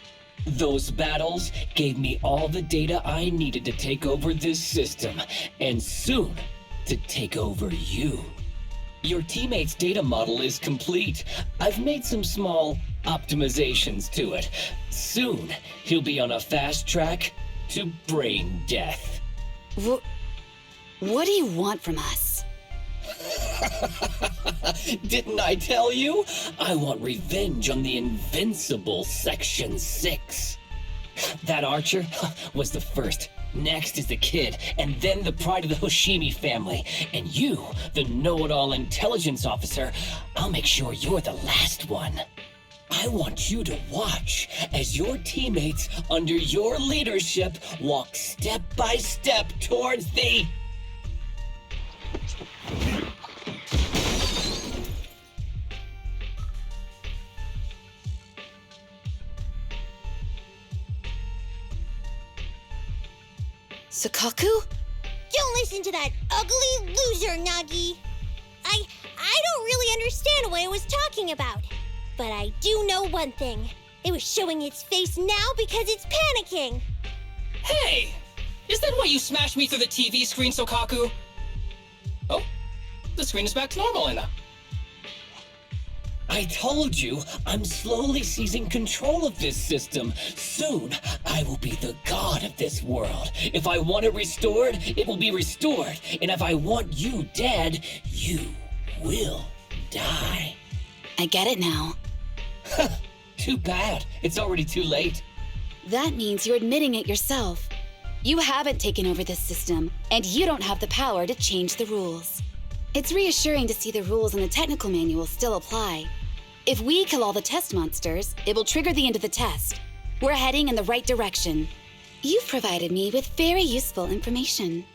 those battles gave me all the data I needed to take over this system, and soon to take over you. Your teammate's data model is complete. I've made some small optimizations to it. Soon, he'll be on a fast track to brain death. What do you want from us? Didn't I tell you? I want revenge on the invincible Section 6. That archer was the first. Next is the kid, and then the pride of the Hoshimi family. And you, the know-it-all intelligence officer, I'll make sure you're the last one. I want you to watch as your teammates under your leadership walk step by step towards the... Sakaku? Don't listen to that ugly loser, Nagi. I don't really understand what it was talking about. But I do know one thing. It was showing its face now because it's panicking. Hey! Is that why you smashed me through the TV screen, Sokaku? Oh, the screen is back to normal, Enna. I told you, I'm slowly seizing control of this system. Soon, I will be the god of this world. If I want it restored, it will be restored. And if I want you dead, you will die. I get it now. Too bad. It's already too late. That means you're admitting it yourself. You haven't taken over this system, and you don't have the power to change the rules. It's reassuring to see the rules in the technical manual still apply. If we kill all the test monsters, it will trigger the end of the test. We're heading in the right direction. You've provided me with very useful information.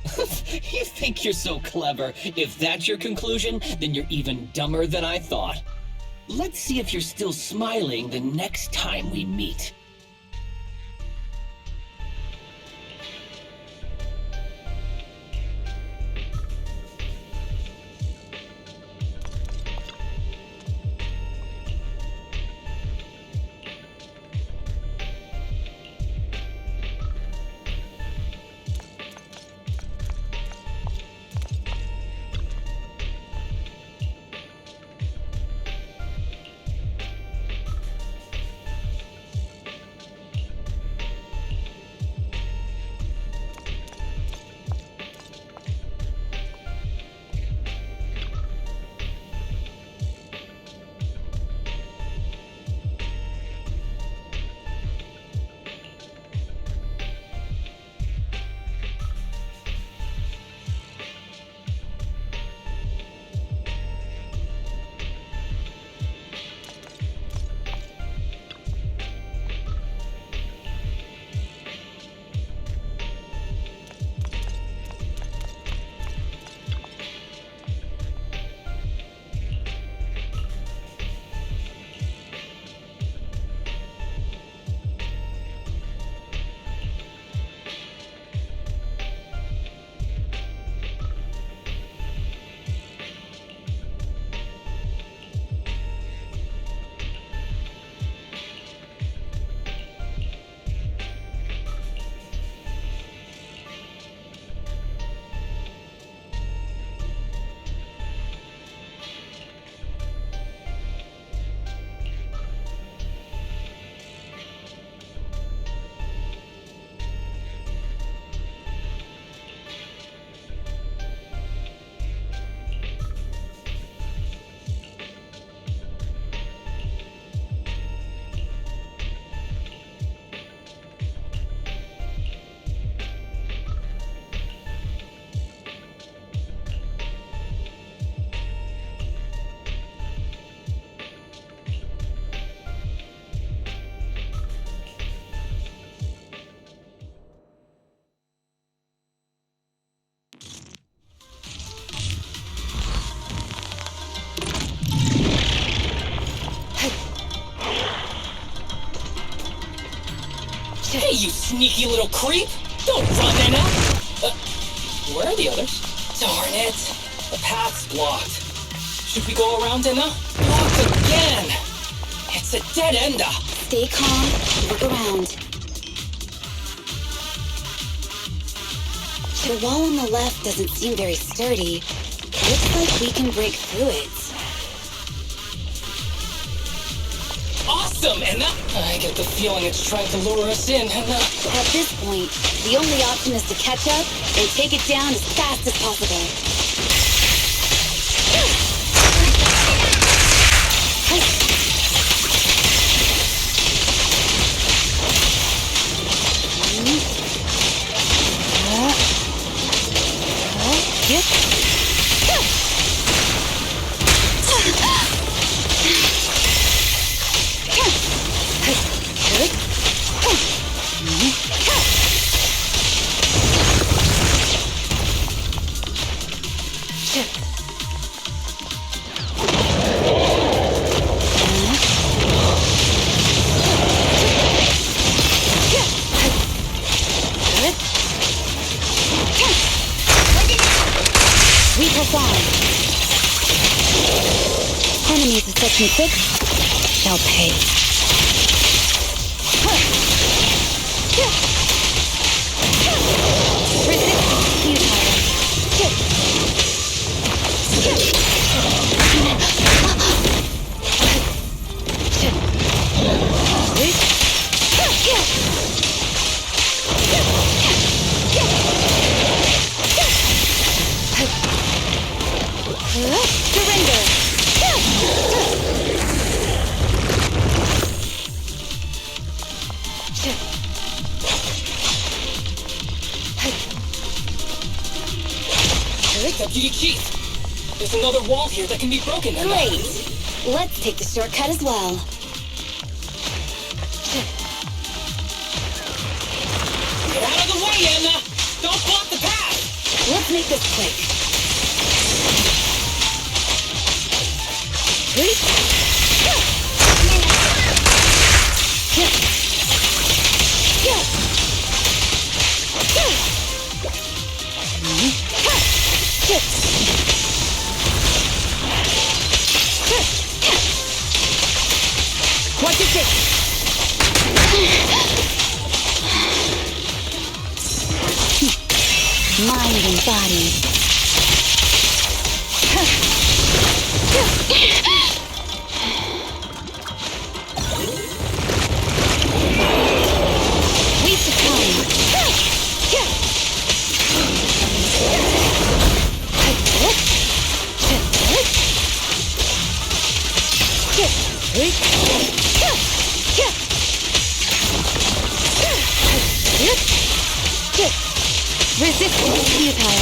You think you're so clever. If that's your conclusion, then you're even dumber than I thought. Let's see if you're still smiling the next time we meet. sneaky little creep! Don't run, Enna! Where are the others? Darn it! The path's blocked. Should we go around, Enna? Blocked again! It's a dead ender! Stay calm, look around. The wall on the left doesn't seem very sturdy. Looks like we can break through it. Awesome, Enna! I get the feeling it's trying to lure us in, Enna. At this point, the only option is to catch up and take it down as fast as possible. We perform. Enemies of Section 6 shall pay. Resistance futile. Surrender! Deputy Chief! There's another wall here that can be broken, Enna. Great! Let's take the shortcut as well. Get out of the way, Enna! Don't block the path! Let's make this quick. Watch your six! Mind and body. We succumb. Resistance futile.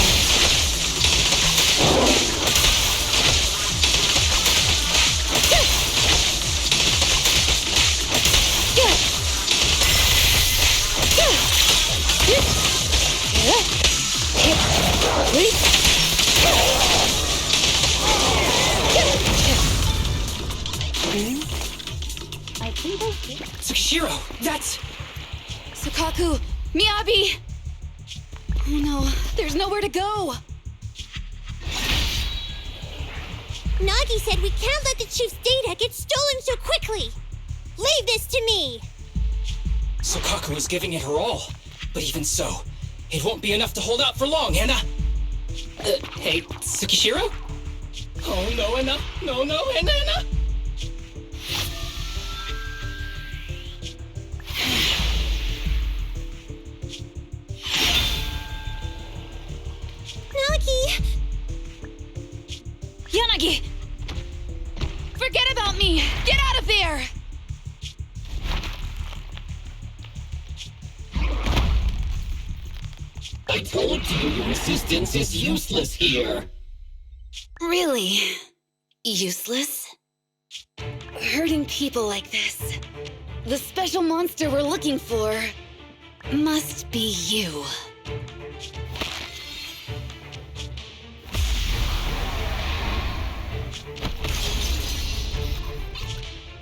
ZZZero, that's... Sukaku! Miyabi! Oh no, there's nowhere to go! Nagi said we can't let the chief's data get stolen so quickly! Leave this to me! Sukaku is giving it her all. But even so, it won't be enough to hold out for long, Enna! Hey, ZZZero? Oh no, Enna! No, Enna! Nagi! Yanagi! Forget about me! Get out of there! I told you your assistance is useless here. Really? Useless? Hurting people like this. The special monster we're looking for must be you.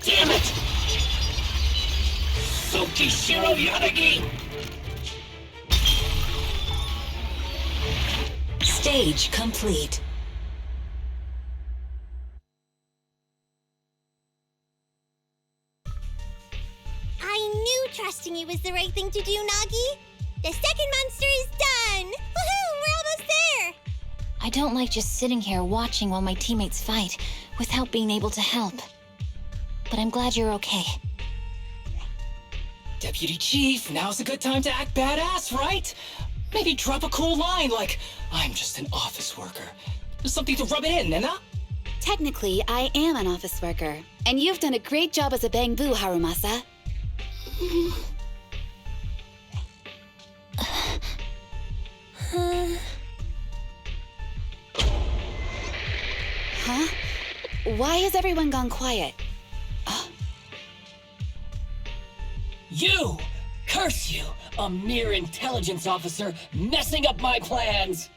Damn it! ZZZero Yanagi! Stage complete. I knew trusting you was the right thing to do, Nagi. The second monster is done! Woohoo! We're almost there! I don't like just sitting here watching while my teammates fight without being able to help. But I'm glad you're okay. Deputy Chief, now's a good time to act badass, right? Maybe drop a cool line like, I'm just an office worker. Something to rub it in, Nena? Technically, I am an office worker, and you've done a great job as a Bangbu, Harumasa. Huh? Why has everyone gone quiet? You! Curse you! A mere intelligence officer messing up my plans!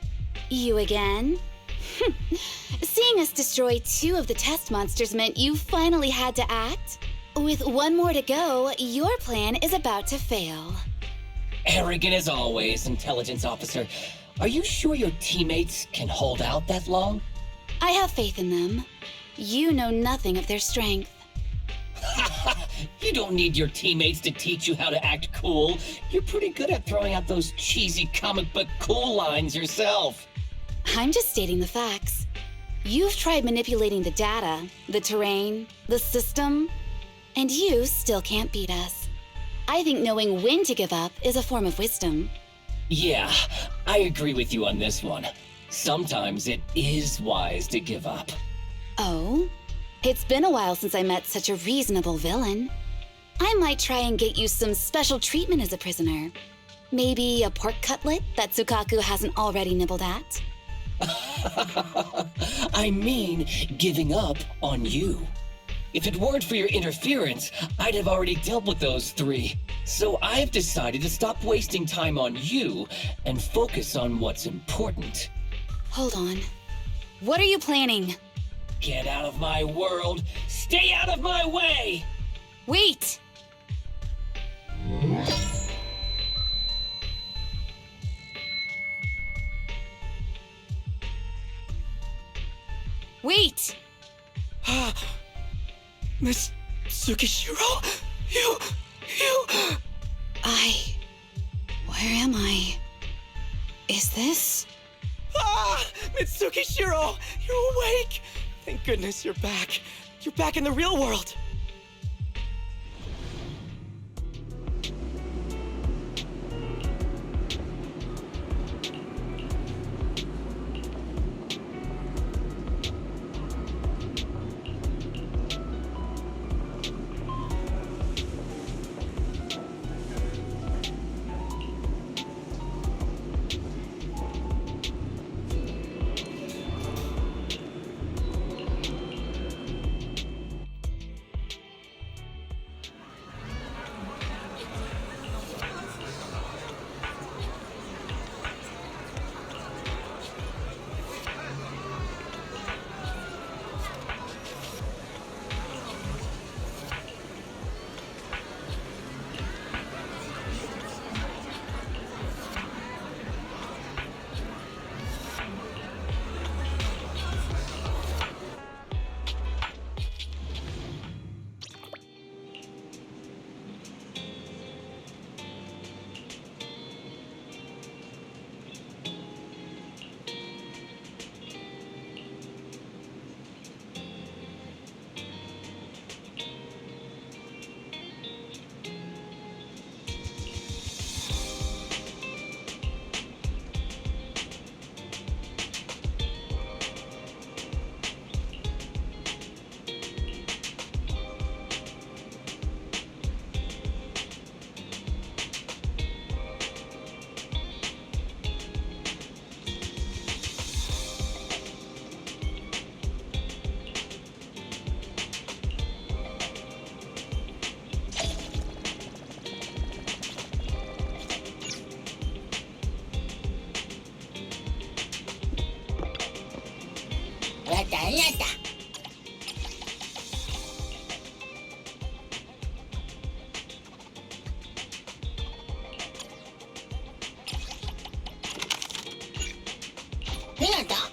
You again? Seeing us destroy 2 of the test monsters meant you finally had to act? With 1 more to go, your plan is about to fail. Arrogant as always, intelligence officer. Are you sure your teammates can hold out that long? I have faith in them. You know nothing of their strength. You don't need your teammates to teach you how to act cool. You're pretty good at throwing out those cheesy comic book cool lines yourself. I'm just stating the facts. You've tried manipulating the data, the terrain, the system, and you still can't beat us. I think knowing when to give up is a form of wisdom. Yeah, I agree with you on this one. Sometimes it is wise to give up. Oh? It's been a while since I met such a reasonable villain. I might try and get you some special treatment as a prisoner. Maybe a pork cutlet that Tsukaku hasn't already nibbled at? I mean, giving up on you. If it weren't for your interference, I'd have already dealt with those 3. So I've decided to stop wasting time on you and focus on what's important. Hold on. What are you planning? Get out of my world! Stay out of my way! Wait! Wait! Miss Tsukishiro? You... Where am I? Is this? Mitsukishiro! You're awake! Thank goodness you're back. You're back in the real world. Hinata.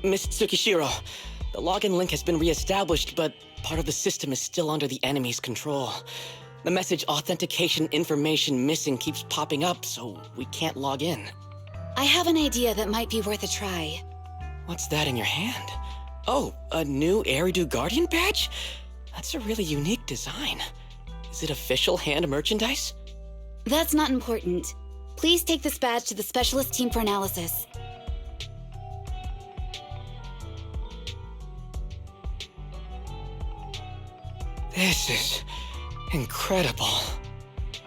Miss Tsukishiro, the login link has been reestablished, but part of the system is still under the enemy's control. The message authentication information missing keeps popping up, so we can't log in. I have an idea that might be worth a try. What's that in your hand? Oh, a new Eridu Guardian badge? That's a really unique design. Is it official hand merchandise? That's not important. Please take this badge to the specialist team for analysis. This is incredible.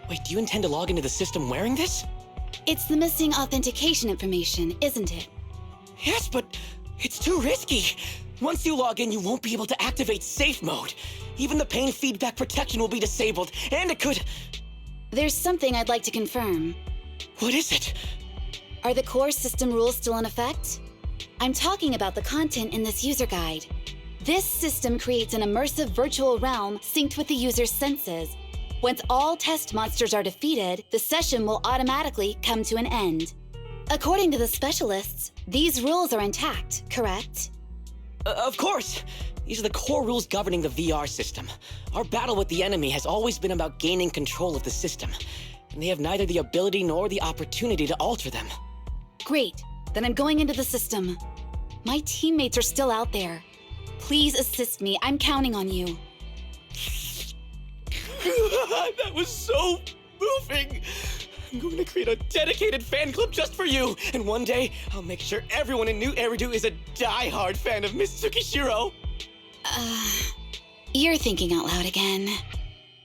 Wait, do you intend to log into the system wearing this? It's the missing authentication information, isn't it? Yes, but it's too risky. Once you log in, you won't be able to activate safe mode. Even the pain feedback protection will be disabled, and it could... There's something I'd like to confirm. What is it? Are the core system rules still in effect? I'm talking about the content in this user guide. This system creates an immersive virtual realm synced with the user's senses. Once all test monsters are defeated, the session will automatically come to an end. According to the specialists, these rules are intact, correct? Of course! These are the core rules governing the VR system. Our battle with the enemy has always been about gaining control of the system, and they have neither the ability nor the opportunity to alter them. Great. Then I'm going into the system. My teammates are still out there. Please assist me. I'm counting on you. That was so moving! I'm going to create a dedicated fan club just for you, and one day, I'll make sure everyone in New Eridu is a die-hard fan of Miss Tsukishiro. You're thinking out loud again.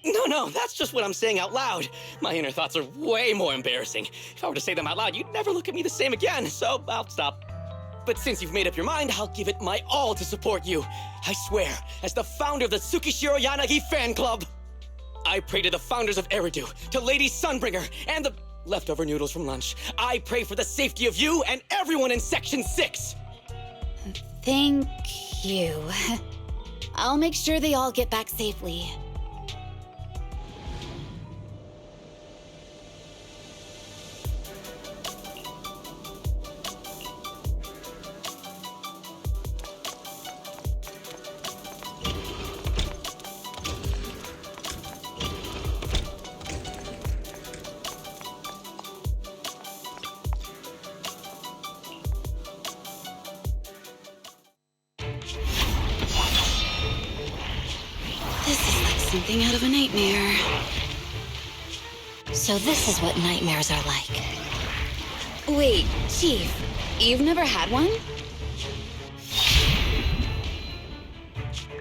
No, that's just what I'm saying out loud. My inner thoughts are way more embarrassing. If I were to say them out loud, you'd never look at me the same again, so I'll stop. But since you've made up your mind, I'll give it my all to support you. I swear, as the founder of the Tsukishiro Yanagi fan club. I pray to the founders of Eridu, to Lady Sunbringer, and the leftover noodles from lunch. I pray for the safety of you and everyone in Section 6! Thank you. I'll make sure they all get back safely. Something out of a nightmare. So this is what nightmares are like. Wait, Chief, you've never had one?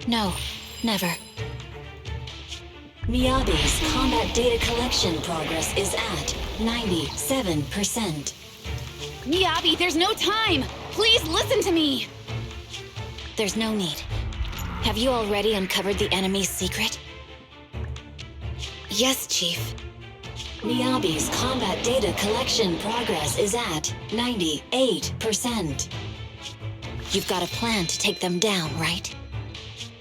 No, never. Miyabi's combat data collection progress is at 97%. Miyabi, there's no time! Please listen to me! There's no need. Have you already uncovered the enemy's secret? Yes, Chief. Miyabi's combat data collection progress is at 98%. You've got a plan to take them down, right?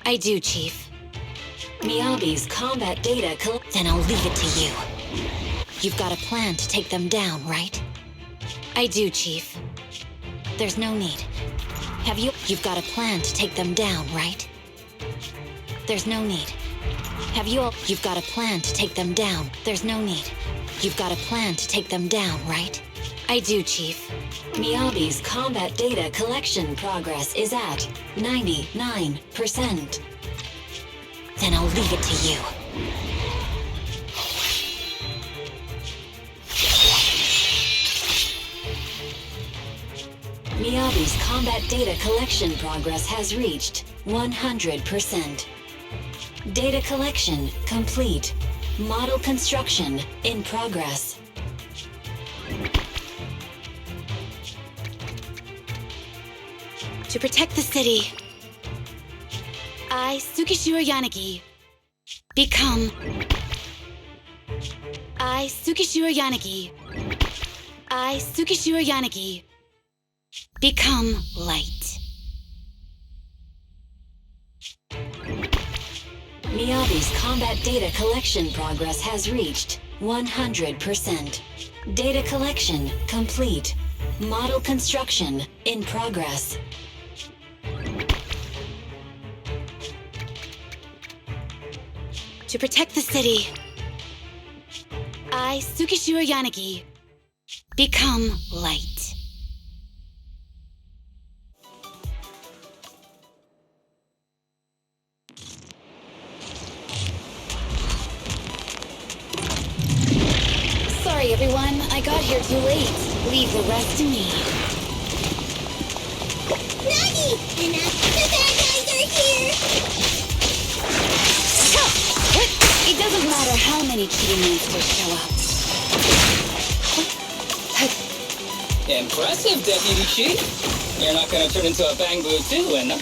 I do, Chief. Miyabi's combat data Then I'll leave it to you. You've got a plan to take them down, right? I do, Chief. There's no need. You've got a plan to take them down, right? There's no need. You've got a plan to take them down. There's no need. You've got a plan to take them down, right? I do, Chief. Miyabi's combat data collection progress is at 99%. Then I'll leave it to you. Miyabi's combat data collection progress has reached 100%. Data collection complete. Model construction in progress. To protect the city, I, Tsukishiro Yanagi, become... I, Tsukishiro Yanagi, become light. Miyabi's combat data collection progress has reached 100%. Data collection complete. Model construction in progress. to protect the city. I, Tsukishiro Yanagi, become light. Sorry, everyone. I got here too late. Leave the rest to me. Nagi! Enough! The bad guys are here! It doesn't matter how many cheating monsters show up. Impressive, Deputy Chief. You're not gonna turn into a Bang Boo too, Enna.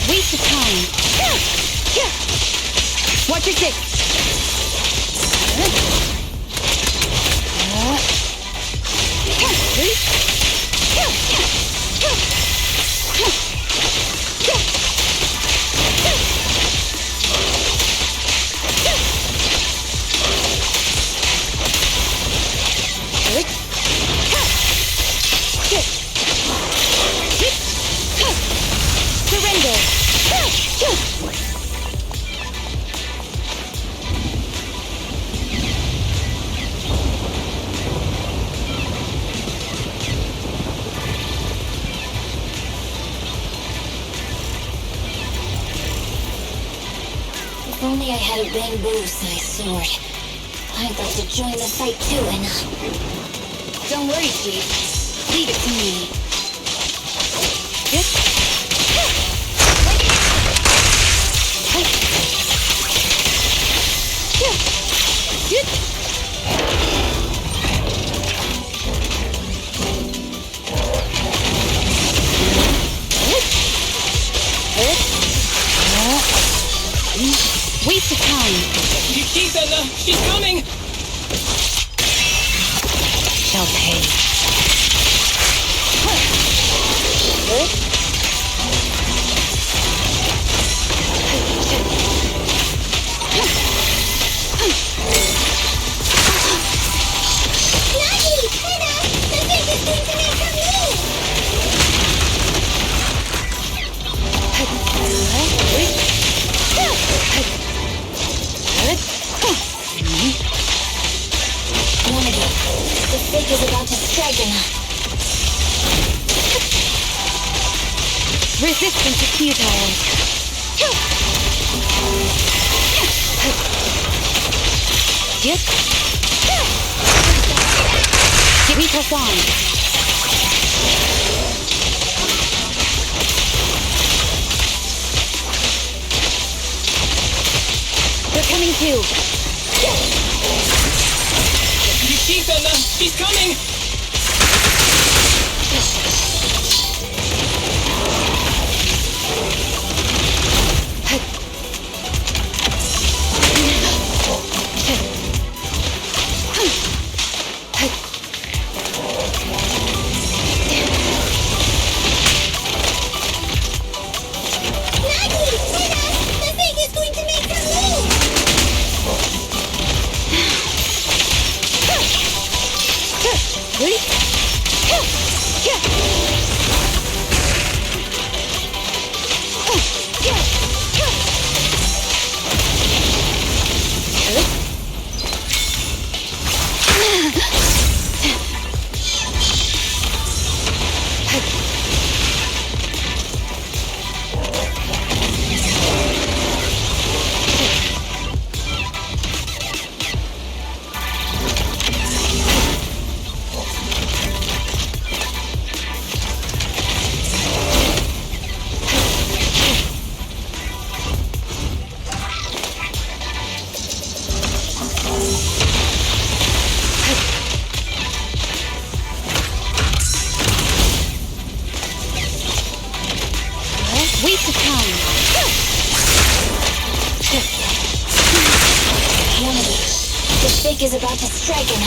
Waste of time. Watch your six. Surrender. If only I had a Bang Boo-sized sword. I'd like to join the fight too, Enna. Don't worry, Chief. Leave it to me. Waste of time. You keep Enna! She's coming! Shall pay. Nagi! Enna! The biggest thing to make from The fake is about to strike, Enna. Resistance is futile. Yep. Get me plus on. They're coming too. You keep Enna! She's coming! Waste of time. One of these. The fake is about to strike him.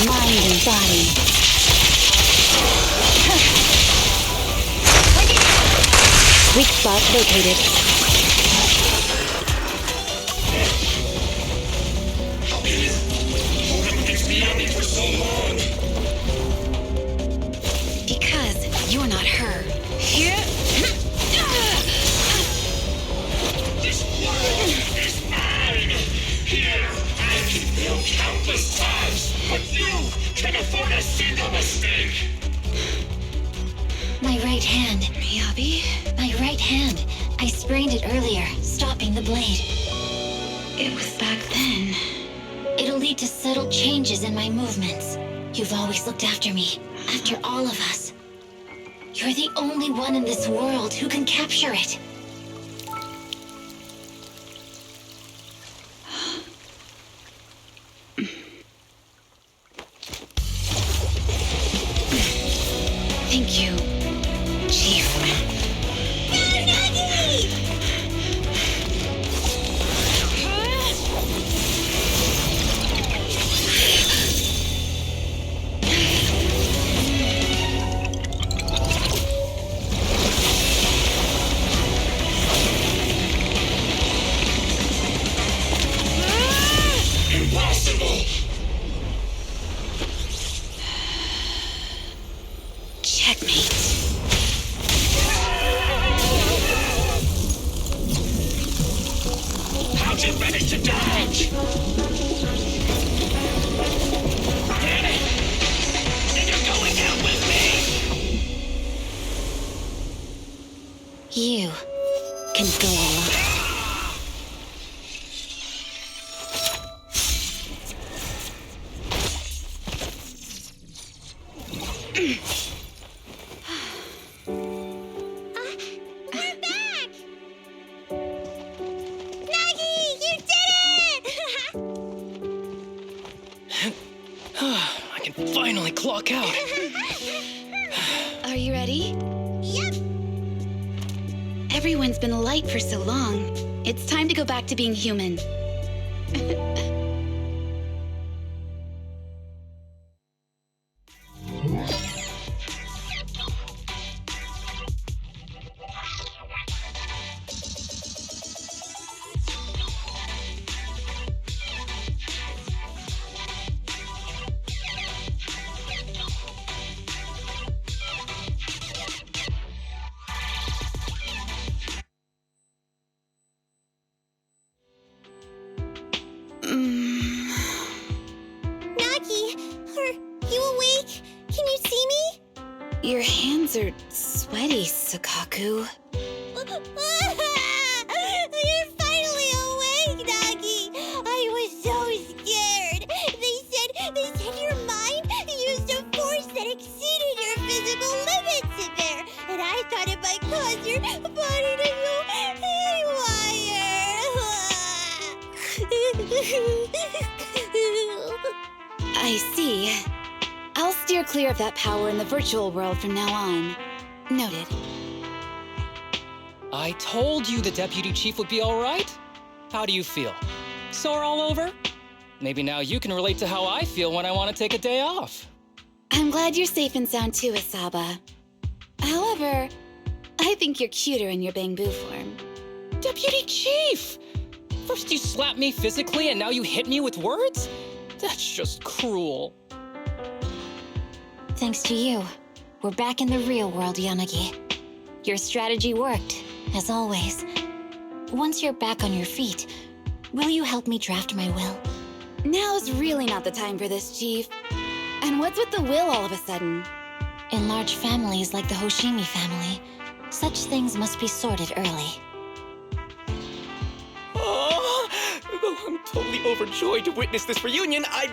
Mind and body. Weak spot located. Because you're not her. This world is mine! Here, I can fail countless times, but you can afford a single mistake! My right hand. Miyabi? My right hand. I sprained it earlier, stopping the blade. It was back then. It'll lead to subtle changes in my movements. You've always looked after me, after all of us. You're the only one in this world who can capture it. Thank you, Chief. Impossible! Checkmate. How'd you manage to dodge? And you're going down with me! You can go alone. We're back! Nagi, you did it! I can finally clock out. Are you ready? Yep. Everyone's been light for so long. It's time to go back to being human. Nagi, are you awake? Can you see me? Your hands are sweaty, Sakaku. You're finally awake, Nagi. I was so scared. They said your mind used a force that exceeded your physical limits in there, and I thought it might cause your body to go haywire. I see. I'll steer clear of that power in the virtual world from now on. Noted. I told you the deputy chief would be all right. How do you feel? Sore all over? Maybe now you can relate to how I feel when I want to take a day off. I'm glad you're safe and sound too, Asaba. However, I think you're cuter in your Bangbu form. Deputy chief! First you slap me physically and now you hit me with words? That's just cruel. Thanks to you, we're back in the real world, Yanagi. Your strategy worked, as always. Once you're back on your feet, will you help me draft my will? Now's really not the time for this, Chief. And what's with the will all of a sudden? In large families like the Hoshimi family, such things must be sorted early. Oh, though I'm totally overjoyed to witness this reunion, I'm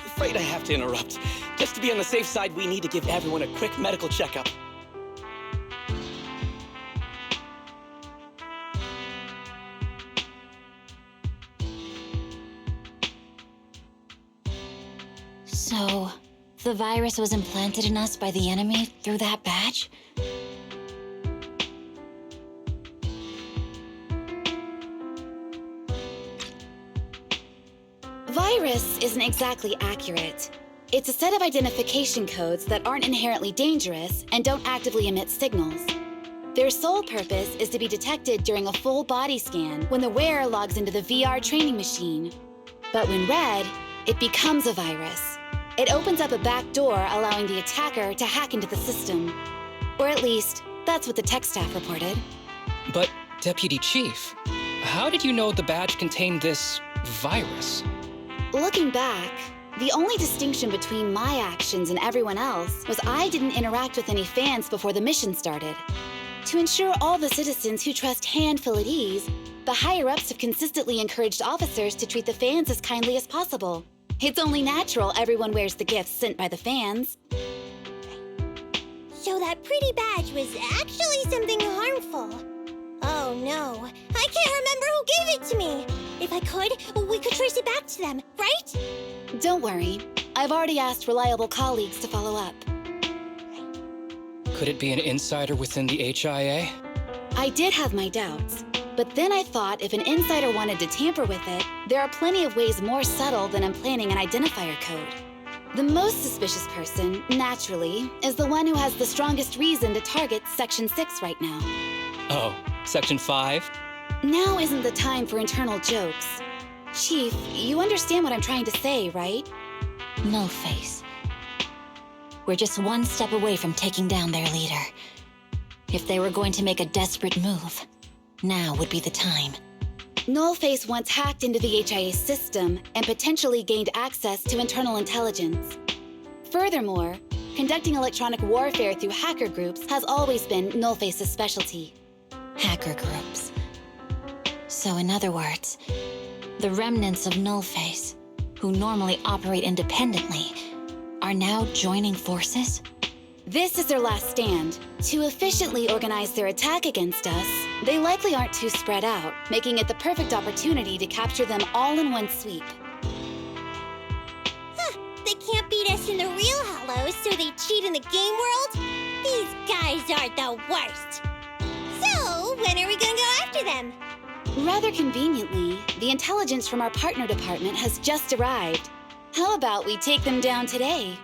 afraid I have to interrupt. Just to be on the safe side, we need to give everyone a quick medical checkup. So, The virus was implanted in us by the enemy through that badge? Virus isn't exactly accurate. It's a set of identification codes that aren't inherently dangerous and don't actively emit signals. Their sole purpose is to be detected during a full body scan when the wearer logs into the VR training machine. But when read, it becomes a virus. It opens up a back door, allowing the attacker to hack into the system. Or at least, that's what the tech staff reported. But, Deputy Chief, how did you know the badge contained this virus? Looking back, the only distinction between my actions and everyone else was I didn't interact with any fans before the mission started. To ensure all the citizens who trust Han feel at ease, the higher-ups have consistently encouraged officers to treat the fans as kindly as possible. It's only natural everyone wears the gifts sent by the fans. So that pretty badge was actually something harmful. Oh no, I can't remember who gave it to me. If I could, we could trace it back to them, right? Don't worry. I've already asked reliable colleagues to follow up. Could it be an insider within the HIA? I did have my doubts, but then I thought if an insider wanted to tamper with it, there are plenty of ways more subtle than implanting an identifier code. The most suspicious person, naturally, is the one who has the strongest reason to target Section 6 right now. Oh, Section 5? Now isn't the time for internal jokes. Chief, you understand what I'm trying to say, right? Nullface. We're just one step away from taking down their leader. If they were going to make a desperate move, now would be the time. Nullface once hacked into the HIA system and potentially gained access to internal intelligence. Furthermore, conducting electronic warfare through hacker groups has always been Nullface's specialty. Hacker groups. So in other words, the remnants of Nullface, who normally operate independently, are now joining forces? This is their last stand. To efficiently organize their attack against us, they likely aren't too spread out, making it the perfect opportunity to capture them all in one sweep. Huh, they can't beat us in the real Hollows, so they cheat in the game world? These guys are the worst. So, when are we gonna go after them? Rather conveniently, the intelligence from our partner department has just arrived. How about we take them down today?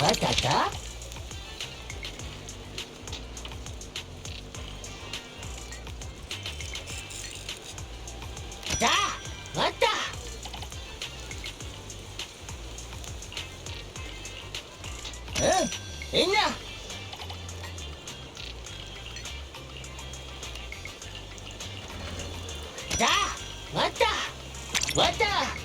What the? Da! What the? Huh? Inna! Da! What the? What the?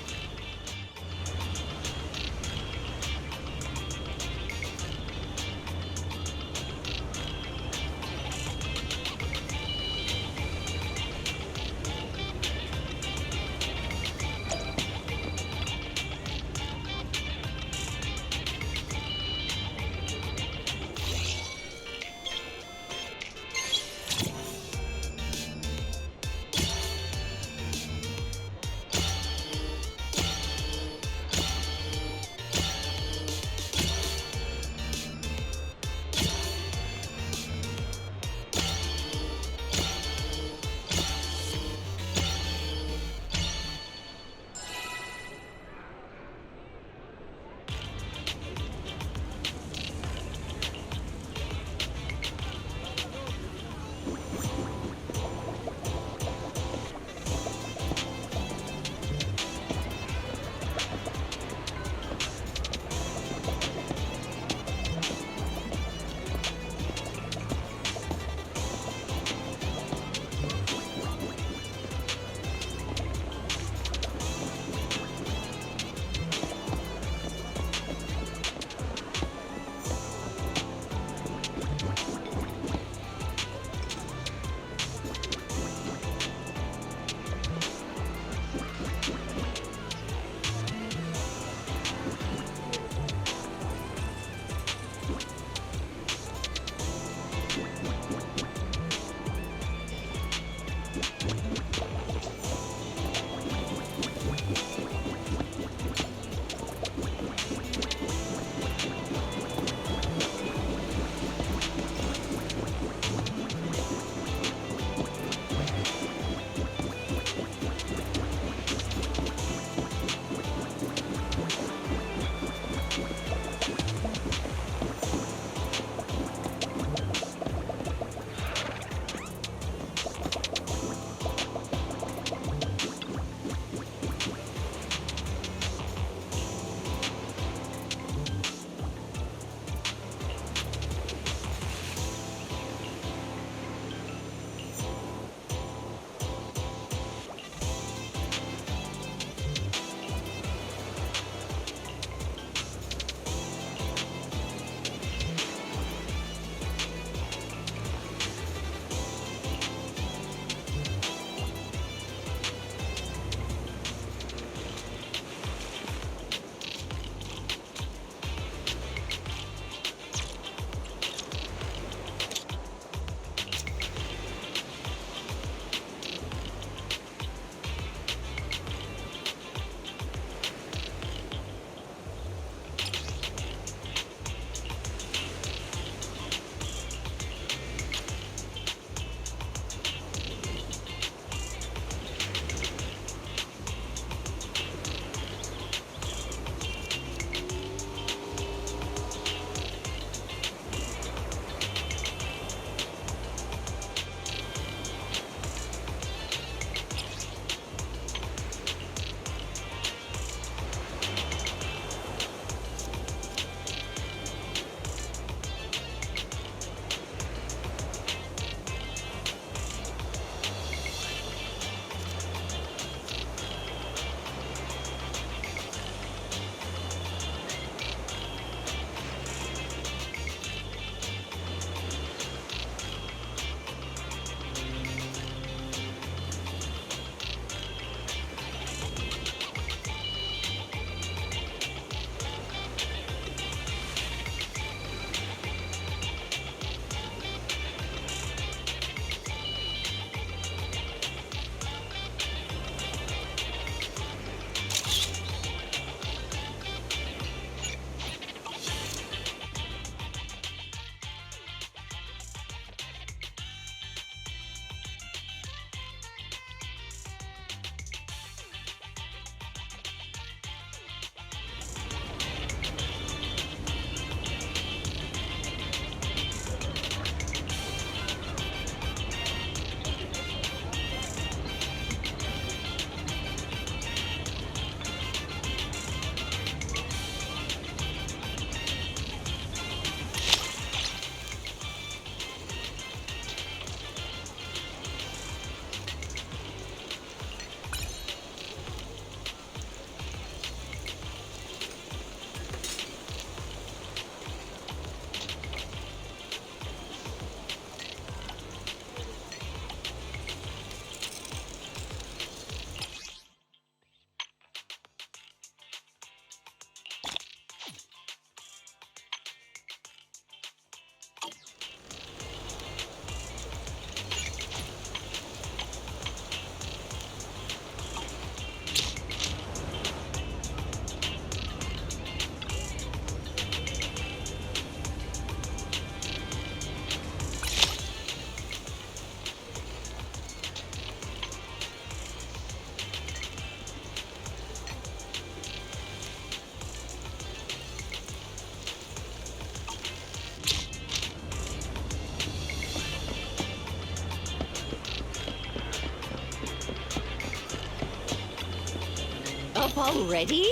already?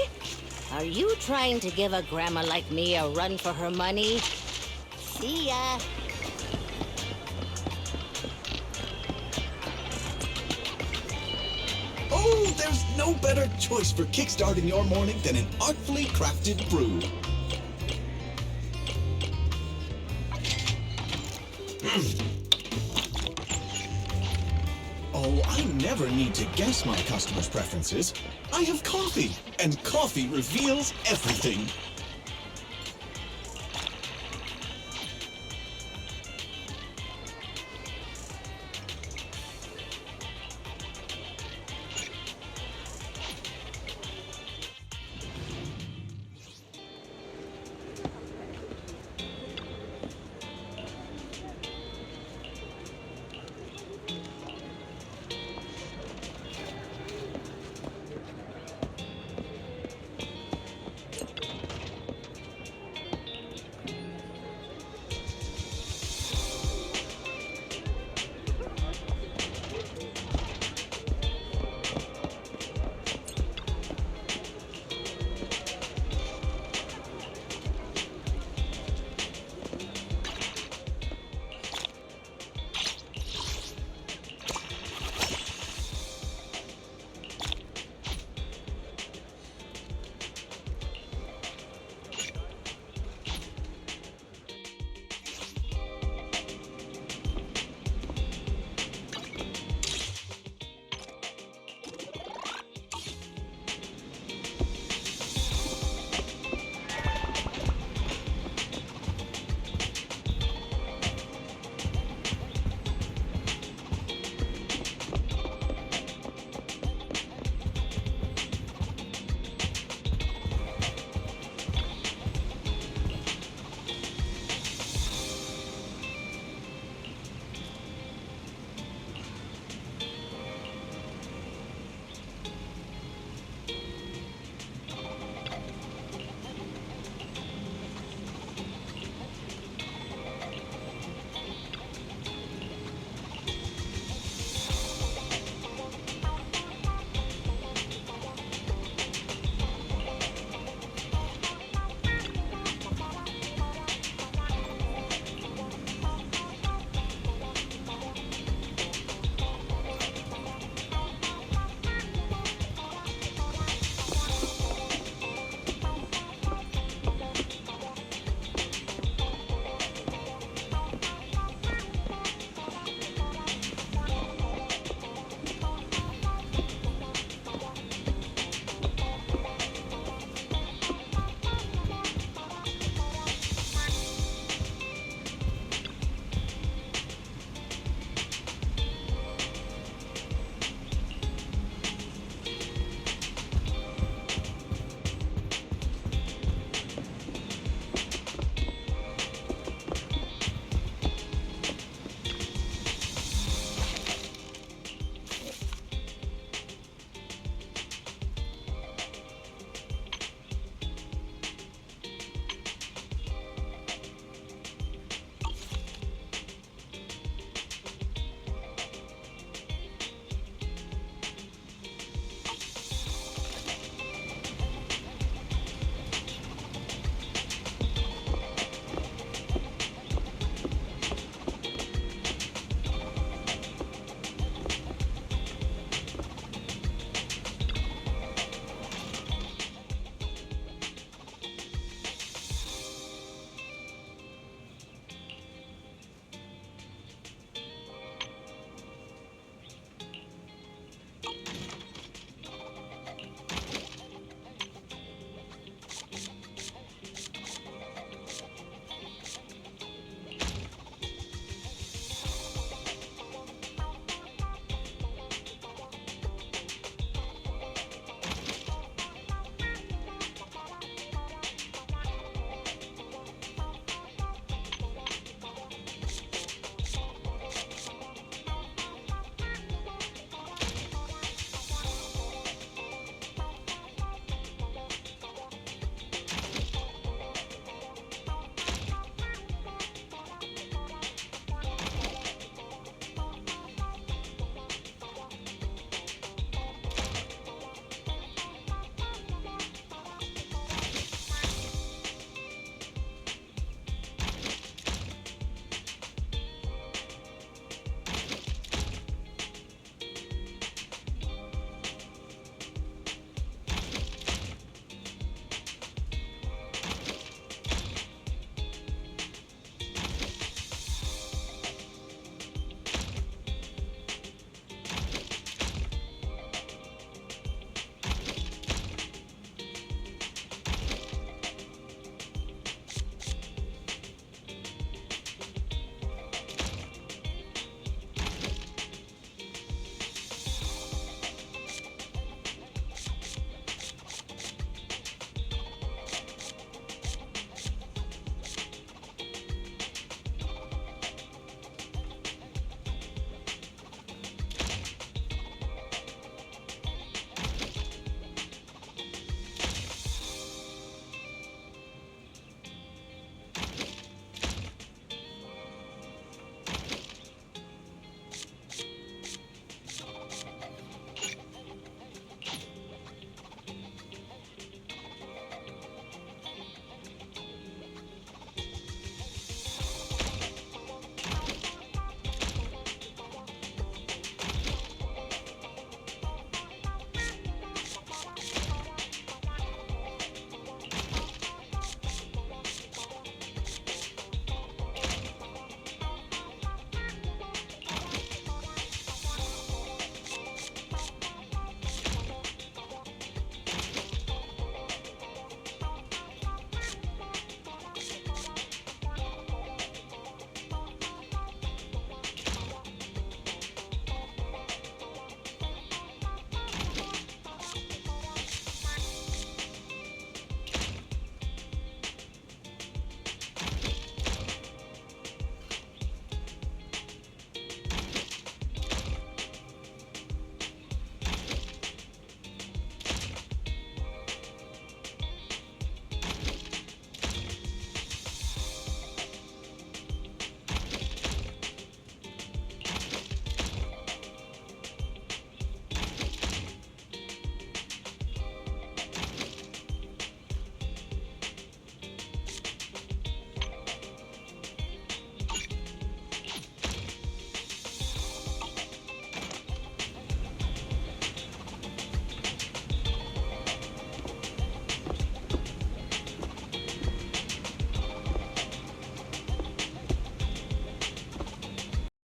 Are you trying to give a grandma like me a run for her money? See ya. Oh, there's no better choice for kickstarting your morning than an artfully crafted brew. Oh, I never need to guess my customers' preferences. I have coffee, and coffee reveals everything.